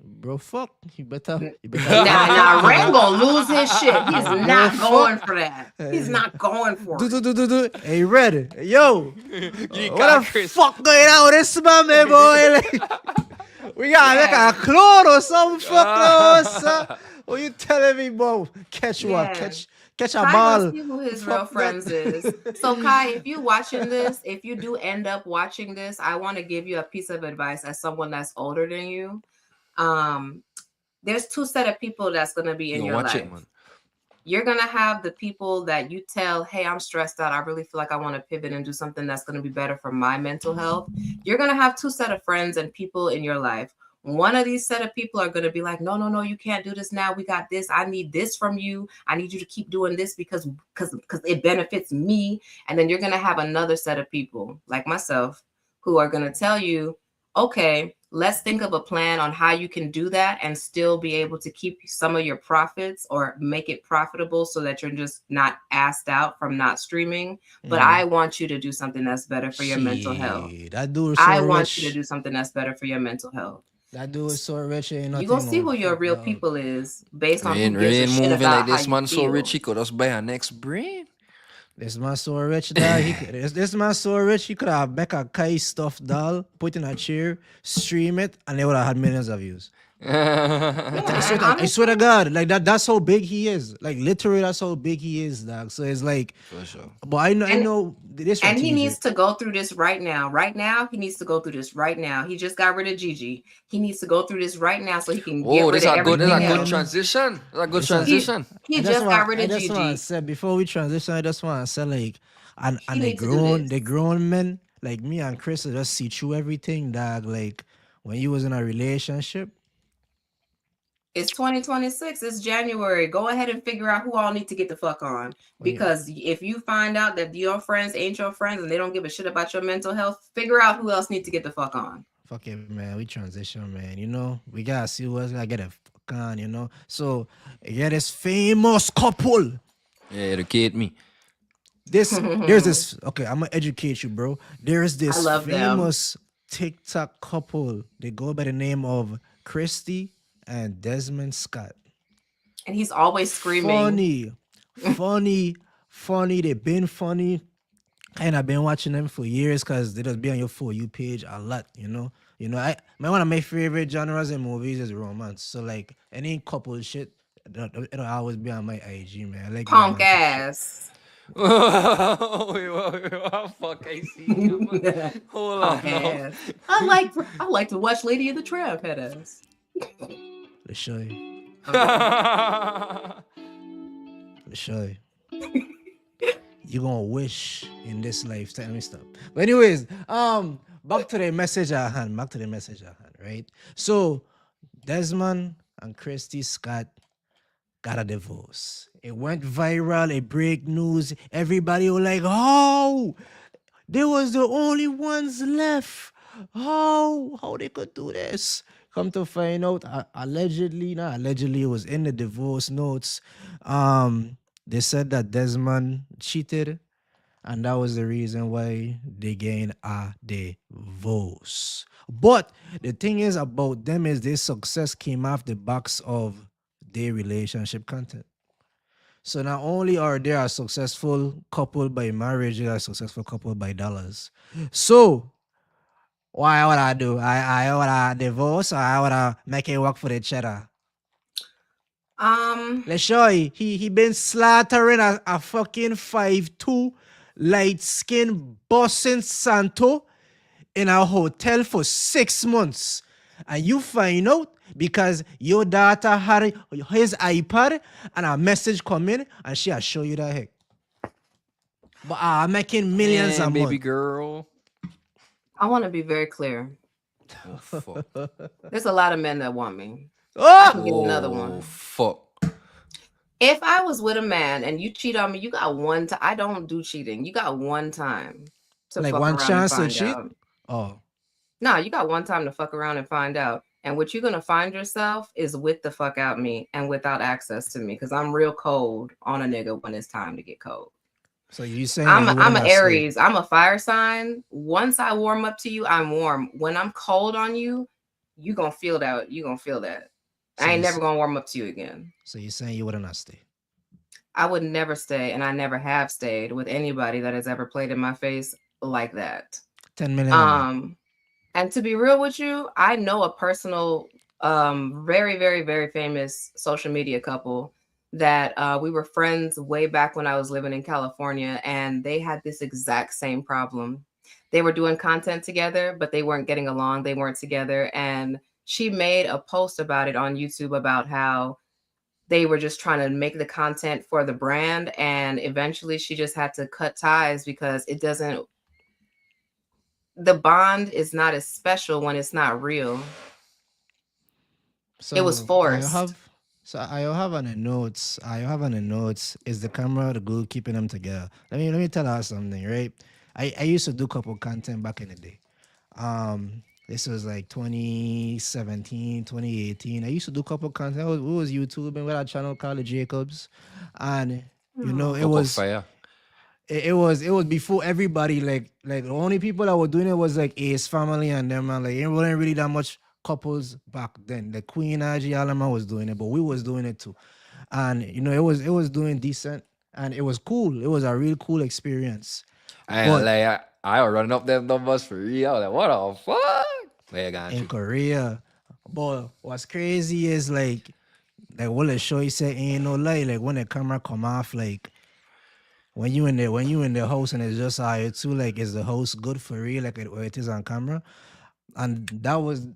bro, fuck. You better Nah, Ray gonna lose his shit. He's not going for that. He's not going for it. do. Hey, ready? Yo, you what can't the Chris. fuck going on with this man, man, boy? Like, we got like a clone or something. Fuck no, sir. What you telling me, bro? Catch what? Catch a Kai ball. knows who his real Fuck friends that. is. So Kai, if you watching this, if you do end up watching this, I want to give you a piece of advice as someone that's older than you. There's 2 set of people that's gonna be in your life. Man. You're gonna have the people that you tell, hey, I'm stressed out. I really feel like I want to pivot and do something that's gonna be better for my mental health. You're gonna have 2 set of friends and people in your life. One of these set of people are going to be like, no, you can't do this now. We got this. I need this from you. I need you to keep doing this because it benefits me. And then you're going to have another set of people like myself who are going to tell you, okay, let's think of a plan on how you can do that and still be able to keep some of your profits or make it profitable so that you're just not assed out from not streaming. But I want you to do something that's better for your mental health. That dude is so I rich. want you to do something that's better for your mental health. That dude is so rich. Ain't You're going to see who your real people is based on who gives a shit moving about like this how man you so feel. rich he could just buy a next brain. This man so rich, dog. This man so rich, he could have make a Kai stuffed doll, put in a chair, stream it, and they would have had millions of views. I swear to God, like that's how big he is. Like literally, that's how big he is, dog. So it's like, For sure. but I know this. And he needs to go through this right now. Right now, he needs to go through this right now. He just got rid of Gigi. He needs to go through this right now so he can get rid of everything This is a good else. transition. That's a good transition. He just got rid of I just want to Gigi. say before we transition, I just want to say like, and He the needs to do this. grown men like me and Chris just see through everything, dog. Like when you was in a relationship. It's 2026. It's January. Go ahead and figure out who all need to get the fuck on. Because if you find out that your friends ain't your friends and they don't give a shit about your mental health, figure out who else need to get the fuck on. Fuck it, man. We transition, man. You know, we gotta see who else gotta get a fuck on, you know. So, yeah, this famous couple. Yeah, educate me. There's this. Okay, I'm gonna educate you, bro. There's this love them. famous TikTok couple. They go by the name of Kristy and Desmond Scott. And he's always screaming. Funny. They've been funny. And I've been watching them for years because they just be on your For You page a lot, you know. One of my favorite genres in movies is romance. So like any couple shit, it'll always be on my IG, man. I like Punk romantic ass. Wait, fuck, I see you. Hold on. Punk ass. I like to watch Lady of the Tramp head ass. shit. Let's show you. Let's show you. You're gonna wish in this lifetime. Let me stop. But anyways, back to the message at hand. Right? So Desmond and Kristy Scott got a divorce. It went viral, it break news. Everybody was like, oh, they was the only ones left. How they could do this? Come to find out, allegedly, it was in the divorce notes. They said that Desmond cheated, and that was the reason why they gained a divorce. But the thing is about them is their success came off the backs of their relationship content. So not only are they a successful couple by marriage, they are a successful couple by dollars. So why would I do? I would I divorce or I would I make it work for the cheddar? Let's show you. He been slaughtering a fucking 5'2" light skin bossing Santo in a hotel for 6 months. And you find out because your daughter had his iPad and a message come in and she will show you that heck. But I'm making millions a baby month. girl. I want to be very clear. Oh fuck. There's a lot of men that want me. I can Oh! get another one. Oh fuck. If I was with a man and you cheat on me, you got one time. I don't do cheating. You got one time to Like fuck one around and chance to find cheat? out. Oh. No, you got one time to fuck around and find out. And what you're gonna find yourself is with the fuck out me and without access to me, because I'm real cold on a nigga when it's time to get cold. So you saying I'm that you I'm wouldn't an have stayed? Aries. I'm a fire sign. Once I warm up to you, I'm warm. When I'm cold on you, you gonna feel that. You gonna feel that. So I ain't you never s- gonna warm up to you again. So you're saying you wouldn't have stayed? I would never stay, and I never have stayed with anybody that has ever played in my face like that. 10 million a month. And to be real with you, I know a personal, very, very, very famous social media couple that we were friends way back when I was living in California, and they had this exact same problem. They were doing content together, but they weren't getting along. They weren't together. And she made a post about it on YouTube about how they were just trying to make the content for the brand. And eventually she just had to cut ties because the bond is not as special when it's not real. So It was forced. I have on the notes. I have on the notes. Is the camera the glue keeping them together? Let me tell her something, right? I used to do couple content back in the day. This was like 2017, 2018. I used to do couple content. We was YouTubing with a channel called the Jacobs. And you know, it Coco was fire. it was before everybody like the only people that were doing it was like Ace family and them, and like it wasn't really that much couples back then. The Queen Aji Alama was doing it, but we was doing it too. And you know, it was doing decent and it was cool. It was a real cool experience. I ain't But like I was running up them numbers for real. I was like, what the fuck? Where you got in you? Korea, but what's crazy is like what the show he said ain't no lie. Like when the camera come off, like when you in the house and it's just you too, like is the host good for real, like where it is on camera? And that was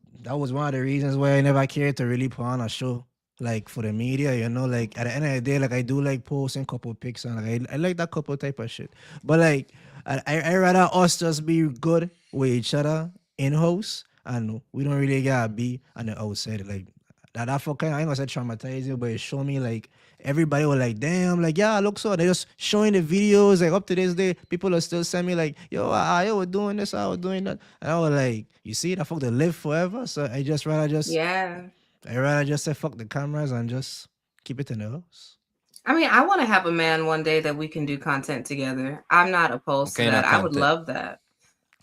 one of the reasons why I never cared to really put on a show like for the media, you know. Like at the end of the day, like I do like posting couple pics and like I like that couple type of shit. But like I rather us just be good with each other in house and we don't really gotta be on the outside. Like that fucking, I ain't gonna say traumatizing, but it showed me like everybody was like, damn, like yeah, look, so they just showing the videos. Like up to this day, people are still sending me like, yo, I was doing this, I was doing that, and I was like, you see, that fuck they live forever. So I Yeah. rather just say fuck the cameras and just keep it in the house. I mean, I want to have a man one day that we can do content together. I'm not opposed to Okay, that. not I would content. love that.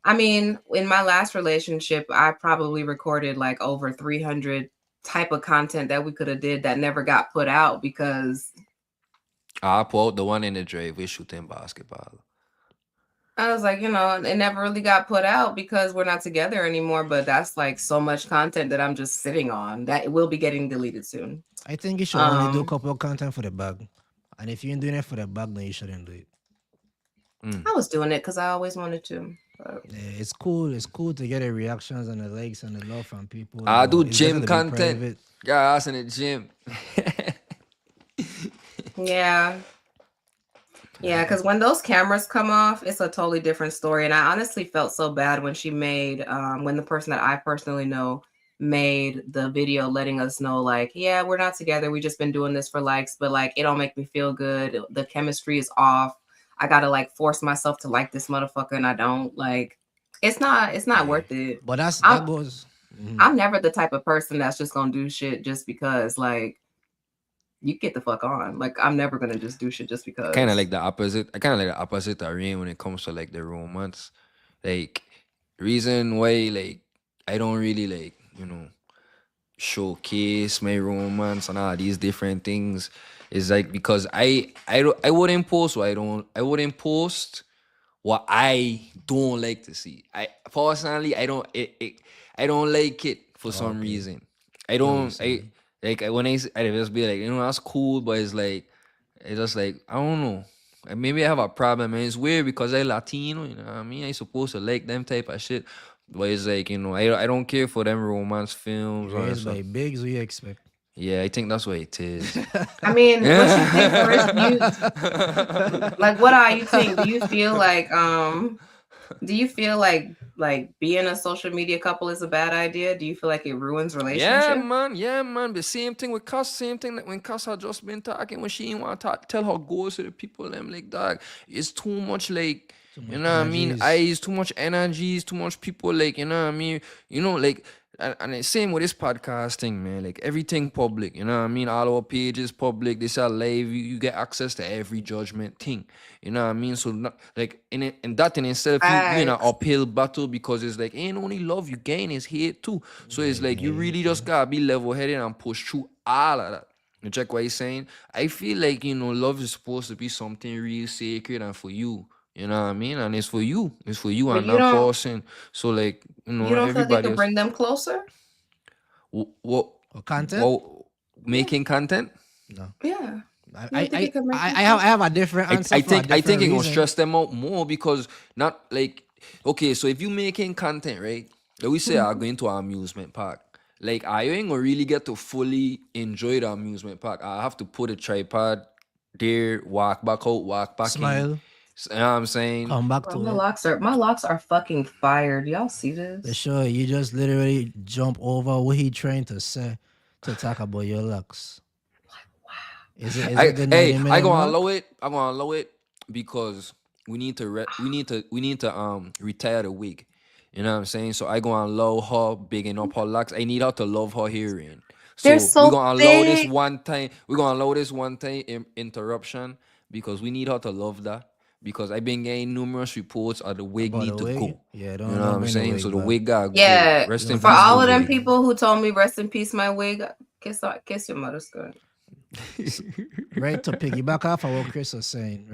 I mean, in my last relationship, I probably recorded like over 300 type of content that we could have did that never got put out because I pulled the one in the drive. We shooting basketball. I was like, it never really got put out because we're not together anymore. But that's like so much content that I'm just sitting on that will be getting deleted soon. I think you should only do a Um, couple of content for the bag, and if you ain't doing it for the bag, then you shouldn't do it. I was doing it because I always wanted to. But Yeah, it's cool. It's cool to get the reactions and the likes and the love from people. I but do it's better gym to be content. private. Yeah, I was in the gym. yeah. Yeah, because when those cameras come off, it's a totally different story. And I honestly felt so bad when she made, when the person that I personally know made the video letting us know, like, yeah, we're not together. We just been doing this for likes, but like, it don't make me feel good. The chemistry is off. I gotta like force myself to like this motherfucker, and I don't like. It's not worth it. But that I'm goes. I'm never the type of person that's just gonna do shit just because like you get the fuck on. Like, I'm never gonna just do shit just because. Kind of like the opposite. I kind of like the opposite of Rain when it comes to like the romance. Like, reason why like I don't really like showcase my romance and all these different things is like because I wouldn't post what I wouldn't post what I don't like to see. I personally I don't like it for some reason. I don't when I just be like, that's cool, but it's just like I don't know. Maybe I have a problem, and it's weird because I Latino, you know what I mean? I supposed to like them type of shit. But it's like, I don't care for them romance films or Raised stuff. by bigs, what you expect? Yeah, I think that's what it is. I mean, what you think, Chris? Like, what are you think? Do you feel like being a social media couple is a bad idea? Do you feel like it ruins relationship? Yeah, man. The same thing with Cass. Same thing that when Cass had just been talking, when she didn't want to tell her goals to the people, them like, dog, it's too much like, you know what I mean? Eyes, too much energies, too much people, like, you know what I mean? Like, and it's same with this podcast thing, man. Like, everything public, you know what I mean? All our pages public, this are live, you get access to every judgment thing, you know what I mean? So, like, in that in itself, you in an uphill battle because it's like, ain't only love you gain, is hate too. So it's like, you really just gotta be level-headed and push through all of that. You check what he's saying? I feel like, love is supposed to be something real sacred and for you. You know what I mean? And it's for you. It's for you and that person. So, like, you don't feel like they can bring them closer? What content? Making content? No. Yeah. I have a different answer. I think it gonna stress them out more because not like, okay, so if you making content, right? Like we say, I'm going to an amusement park. Like, I ain't gonna really get to fully enjoy the amusement park. I have to put a tripod there, walk back out, walk back Smile. in. You know what I'm saying? Come back to my locks are fucking fired. Y'all see this? For sure, you just literally jump over what he trying to say to talk about your locks. Is it I gonna allow it. I'm gonna allow it because we need to retire the wig. You know what I'm saying? So I gonna allow her bigging up her locks. I need her to love her hearing. So we're gonna allow this one time. We're gonna allow this one time interruption because we need her to love that. Because I've been getting numerous reports of the wig need to go. Yeah, you know what I'm saying? So the wig got go. Rest in for peace, all of them wig. people who told me rest in peace, my wig. Kiss your mother's good. Right, to piggyback off of what Chris was saying,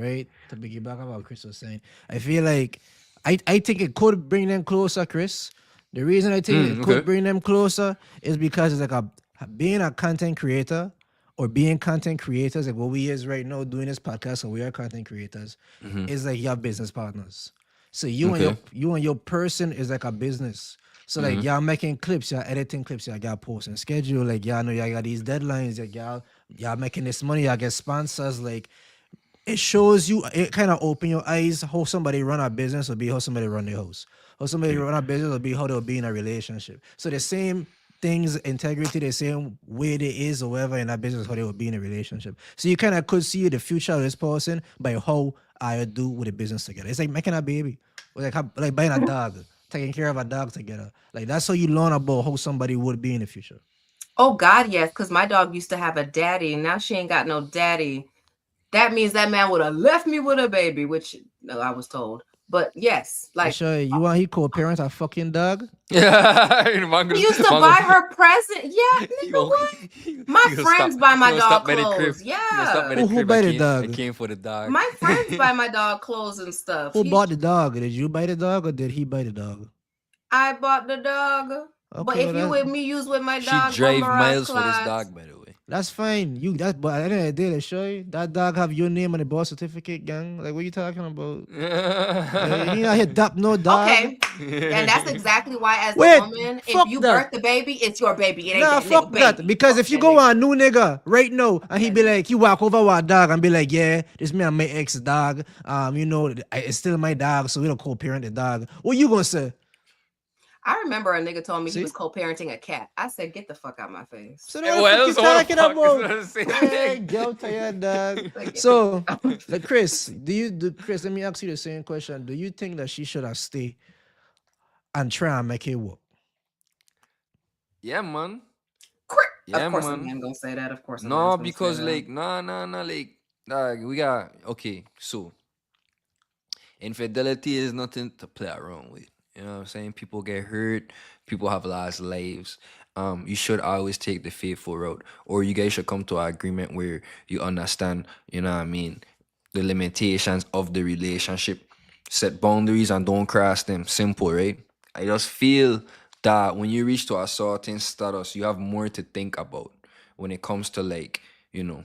I feel like I think it could bring them closer, Chris. The reason I think it could bring them closer is because it's like being a content creator or being content creators, like what we is right now doing this podcast, and we are content creators, is like your business partners. So you and your person is like a business. So like y'all making clips, y'all editing clips, y'all got posting schedule, like y'all know y'all got these deadlines, like y'all making this money, y'all get sponsors, like it shows you, it kind of open your eyes how somebody run a business will be how somebody run their house. How somebody run a business will be how they'll be in a relationship. So the same things, integrity, the same way they is or whatever in that business, how they will be in a relationship. So you kind of could see the future of this person by how I do with the business together. It's like making a baby, or like buying a dog, taking care of a dog together. Like that's how you learn about how somebody would be in the future. Oh God, yes, because my dog used to have a daddy, and now she ain't got no daddy. That means that man would have left me with a baby, which I was told. But yes, like sure, you want he co-parent a fucking dog? Yeah, he used to buy her present. Yeah, nigga, what? My friends buy my dog clothes. Yeah. Who buy the dog? I came for the dog. My friends buy my dog clothes and stuff. Who bought the dog? Did you buy the dog or did he buy the dog? I bought the dog. Okay, but if you with me, use with my dog. She drive miles for this dog, by the way. That's fine. But at the end of the day, they show you that dog have your name on the birth certificate, gang. Like, what you talking about? You not hit that no dog. Okay, and that's exactly why, as a woman, if you birth the baby, it's your baby. It ain't that fuck that. Baby. Because if you go on a new nigga right now and he be like, you walk over with a dog and be like, yeah, this me and my ex dog. It's still my dog, so we don't co-parent the dog. What you gonna say? I remember a nigga told me he was co-parenting a cat. I said, get the fuck out my face. So what you talking about? Go to your dog. So, like, Chris, Chris, let me ask you the same question. Do you think that she should have stayed and try and make it work? Yeah, man. Yeah, Of course a man. man gonna say that. Of course a man's No, gonna say because that. like like we got okay. So infidelity is nothing to play around with. You know what I'm saying? People get hurt, people have lost lives. You should always take the faithful route, or you guys should come to an agreement where you understand, you know what I mean, the limitations of the relationship, set boundaries and don't cross them. Simple, right? I just feel that when you reach to a certain status, you have more to think about when it comes to like, you know,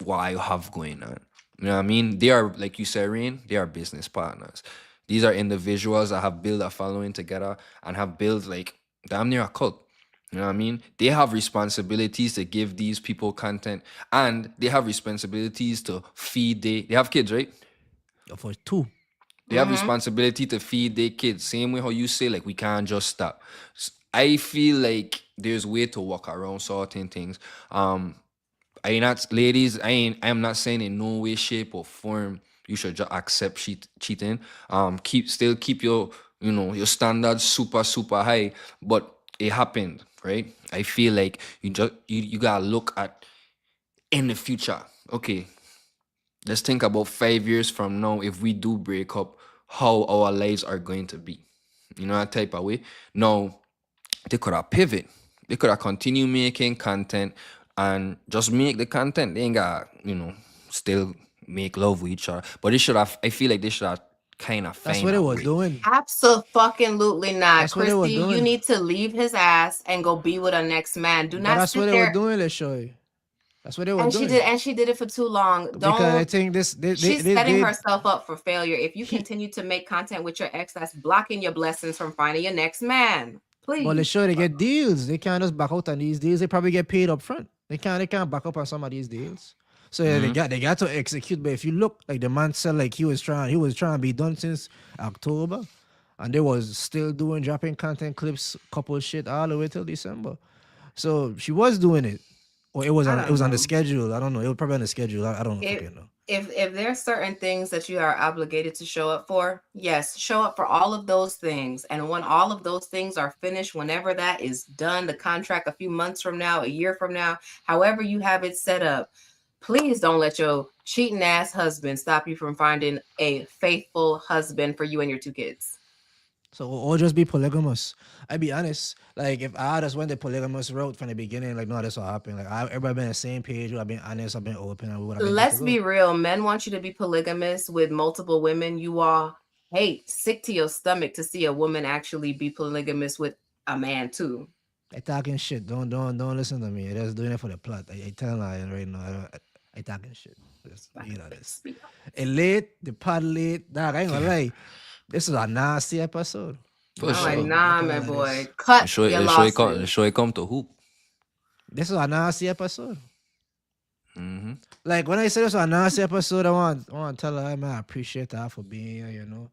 what you have going on. You know what I mean? They are, like you said, Rain, they are business partners. These are individuals that have built a following together and have built like damn near a cult. You know what I mean? They have responsibilities to give these people content, and they have responsibilities to feed they have kids, right? For 2. They have responsibility to feed their kids. Same way how you say like we can't just stop. I feel like there's way to walk around certain things. I not ladies, I'm not saying in no way, shape, or form you should just accept cheating. Keep your your standards super, super high. But it happened, right? I feel like you gotta look at in the future. Okay, let's think about 5 years from now if we do break up, how our lives are going to be. You know, that type of way. Now, they could have pivot. They could have continued making content and just make the content. They ain't got, still make love with each other. But they should have, I feel like they should have kind of That's find what they a were way. doing. Absolutely not. That's what they were Kristy, you doing. need to leave his ass and go be with a next man. Do But not that's what sit they were there. doing, let's show you. That's what they were And doing. she did it for too long. Because I Don't. think She's setting herself up for failure. If you continue to make content with your ex, that's blocking your blessings from finding your next man. But Please. let's show they get deals. They can't just back out on these deals. They probably get paid up front. They can't back up on some of these deals. So yeah, they got to execute. But if you look, like the man said, like he was trying to be done since October, and they was still dropping content clips, couple shit all the way till December. So she was doing it, or it was on the schedule. I don't know. It was probably on the schedule. I don't know. If there's certain things that you are obligated to show up for, yes, show up for all of those things. And when all of those things are finished, whenever that is done, the contract a few months from now, a year from now, however you have it set up, please don't let your cheating ass husband stop you from finding a faithful husband for you and your 2 kids. So or just be polygamous. I be honest. Like if I just went the polygamous route from the beginning, like no, that's what happened. Like everybody been on the same page. I've been honest. I've been open. And we would have been. Let's be real. Men want you to be polygamous with multiple women. You all hate, sick to your stomach to see a woman actually be polygamous with a man too. I talking shit. Don't listen to me. They're just doing it for the plot. I tell you right now. I talking shit. Just, this. It late. The pod late. Dog, I ain't gonna lie. This is a nasty episode. For sure. Like, nah, my boy. Cut your losses. The show come to hoop. This is a nasty episode. Like when I say this is a nasty episode, I want to tell her, man, I appreciate her for being here, you know.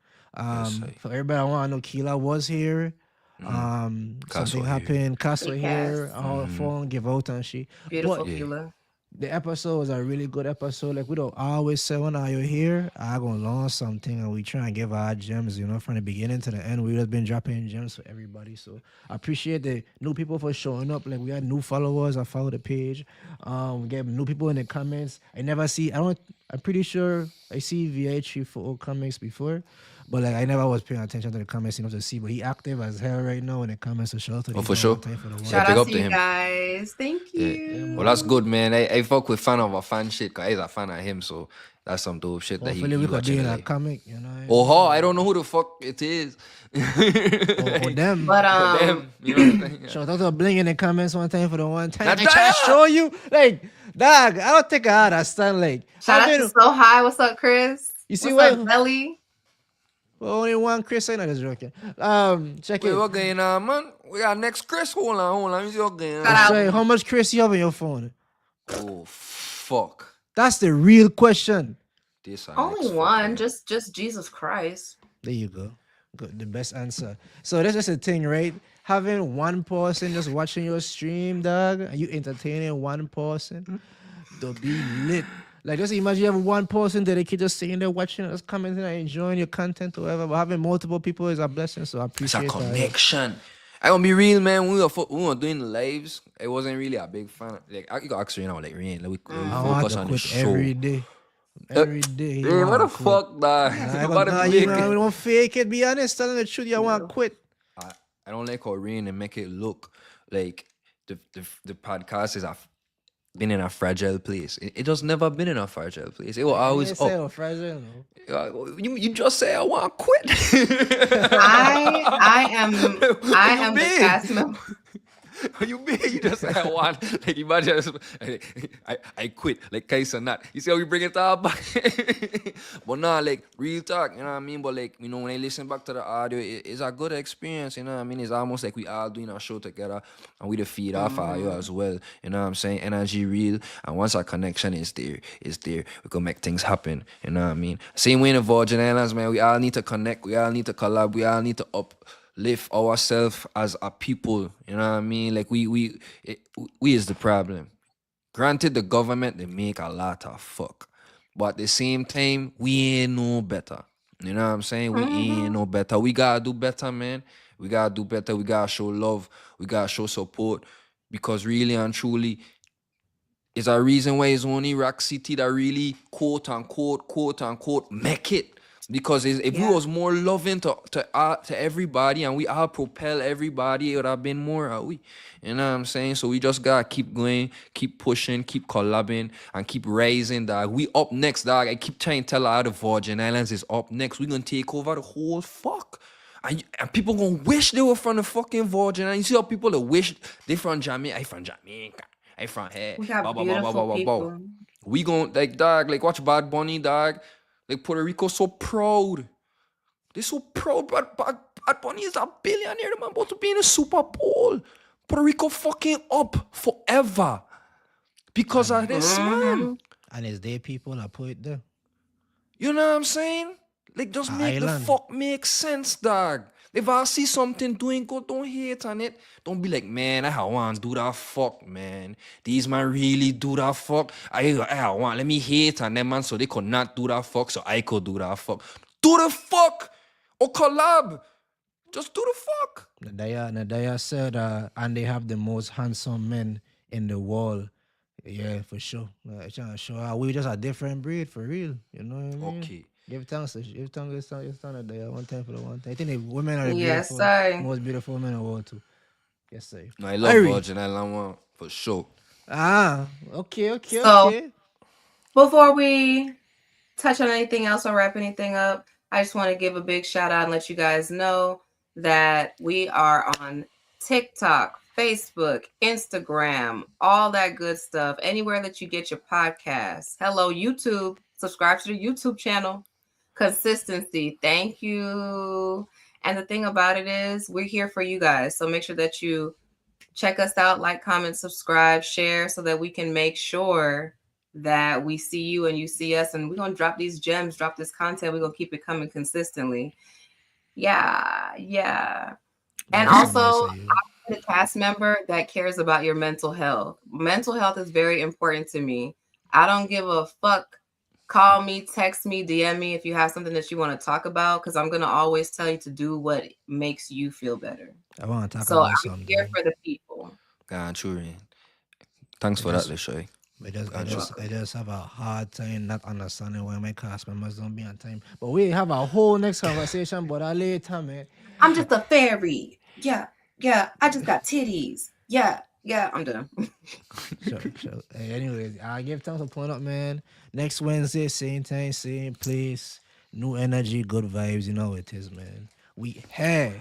For everybody, I want to know Keela was here. Something happened. Cass was here. Our phone give out and she. Beautiful Keela. The episode was a really good episode. Like we don't always say when you're here, I'm gonna learn something, and we try and give our gems, you know, from the beginning to the end. We've just been dropping gems for everybody. So I appreciate the new people for showing up. Like we had new followers. I follow the page. We get new people in the comments. I'm pretty sure I see VH for comments before. But like I never was paying attention to the comments enough to see, but he active as hell right now in the comments. So shout out to for sure. Shout out to you guys. Thank you. Yeah. Well, that's good, man. I fuck with fan of a fan shit because he's a fan of him, so that's some dope shit that he we could watching do in a like. comic, you know. Oh, I don't know who the fuck it is. or them. But them, you know what I'm saying? Yeah. Shout out to Bling in the comments one time for the one time. I try to show you, like, dog. I don't think I understand. Like, shout out to So High. What's up, Chris? You see what's up, Belly? Well, only one Chris. I know this joking. Check it. What's going on, man? We got next Chris. Hold on. What's going on? How much Chris you have on your phone? Oh, fuck. That's the real question. Only one. Just Jesus Christ. There you go. Good. The best answer. So that's just a thing, right? Having one person just watching your stream, dog, and you entertaining one person, they'll be lit. Like, just imagine you have one person dedicated just sitting there watching us, commenting and enjoying your content or whatever. But having multiple people is a blessing, so I appreciate that. It's a connection. I gonna be real, man. When we were doing the lives, it wasn't really a big fan. Like you got actually, like Rain, like we I want focus to on the quit show. every day. Every day. You Hey, what the want to quit. fuck, dog? Nah, you know, we don't fake it. Be honest, telling the truth. You want to quit. I don't like how Rain and make it look like the podcast is been in a fragile place. It just never been in a fragile place. It was always up. Fragile, no. You just say I want to quit. I am the cast member. You mean you just say I want, like imagine I quit like Kai Cenat. You see how we bring it up back? But nah, like real talk, you know what I mean? But like, you know, when I listen back to the audio, it's a good experience, you know what I mean? It's almost like we all doing a show together and we the feed off audio as well. You know what I'm saying? Energy real, and once our connection is there, we can make things happen. You know what I mean? Same way in the Virgin Islands, man. We all need to connect, we all need to collab, we all need to uplift ourselves as a people, you know what I mean? Like we is the problem. Granted, the government they make a lot of fuck, but at the same time, we ain't no better. You know what I'm saying? We ain't no better. We gotta do better, man. We gotta do better. We gotta show love. We gotta show support, because really and truly, it's a reason why it's only Rock City that really quote unquote make it. Because if we was more loving to everybody and we all propel everybody, it would have been more, you know what I'm saying? So we just gotta keep going, keep pushing, keep collabing, and keep rising, dog. We up next, dog. I keep trying to tell her the Virgin Islands is up next. We gonna take over the whole fuck. And people gonna wish they were from the fucking Virgin Islands. You see how people that wish they from Jamaica, I from Jamaica, I from here. We got beautiful people. We gon' like, dog, like watch Bad Bunny, dog. Like Puerto Rico so proud. They're so proud. Bad Bunny is a billionaire. The man about to be in a Super Bowl. Puerto Rico fucking up forever because of this, man. And it's their people that put it there. You know what I'm saying? Like, just make the fuck make sense, dog. If I see something doing good, don't hate on it. Don't be like, man, I want to do that fuck, man. These man really do that fuck. I want, let me hate on them, man, so they could not do that fuck, so I could do that fuck. Do the fuck! Or collab. Just do the fuck. Nadaya said, and they have the most handsome men in the world. Yeah, for sure. Trying to show we just a different breed, for real. You know what I mean? Okay. Give thanks, Nadaya. One time for the one time. I think the women are the most beautiful women in the world too. Yes, sir. No, I love Virgin Island one, for sure. Okay. So, before we touch on anything else or wrap anything up, I just want to give a big shout out and let you guys know that we are on TikTok, Facebook, Instagram, all that good stuff. Anywhere that you get your podcasts. Hello, YouTube. Subscribe to the YouTube channel. Consistency. Thank you. And the thing about it is we're here for you guys. So make sure that you check us out, like, comment, subscribe, share, so that we can make sure that we see you and you see us. And we're going to drop these gems, drop this content. We're going to keep it coming consistently. Yeah. And also, I'm the cast member that cares about your mental health. Mental health is very important to me. I don't give a fuck. Call me, text me, DM me if you have something that you want to talk about, because I'm going to always tell you to do what makes you feel better. I want to talk about something. I'm here for the people. God, true. Thanks for that, Lishay. I just have a hard time not understanding why my cast members don't be on time. But we have a whole next conversation, but I'll later, man. I'm just a fairy. Yeah. I just got titties. Yeah, I'm done. Sure. Hey, anyways, I give thanks for pulling up, man. Next Wednesday, same time, same place. New energy, good vibes. You know what it is, man. We have.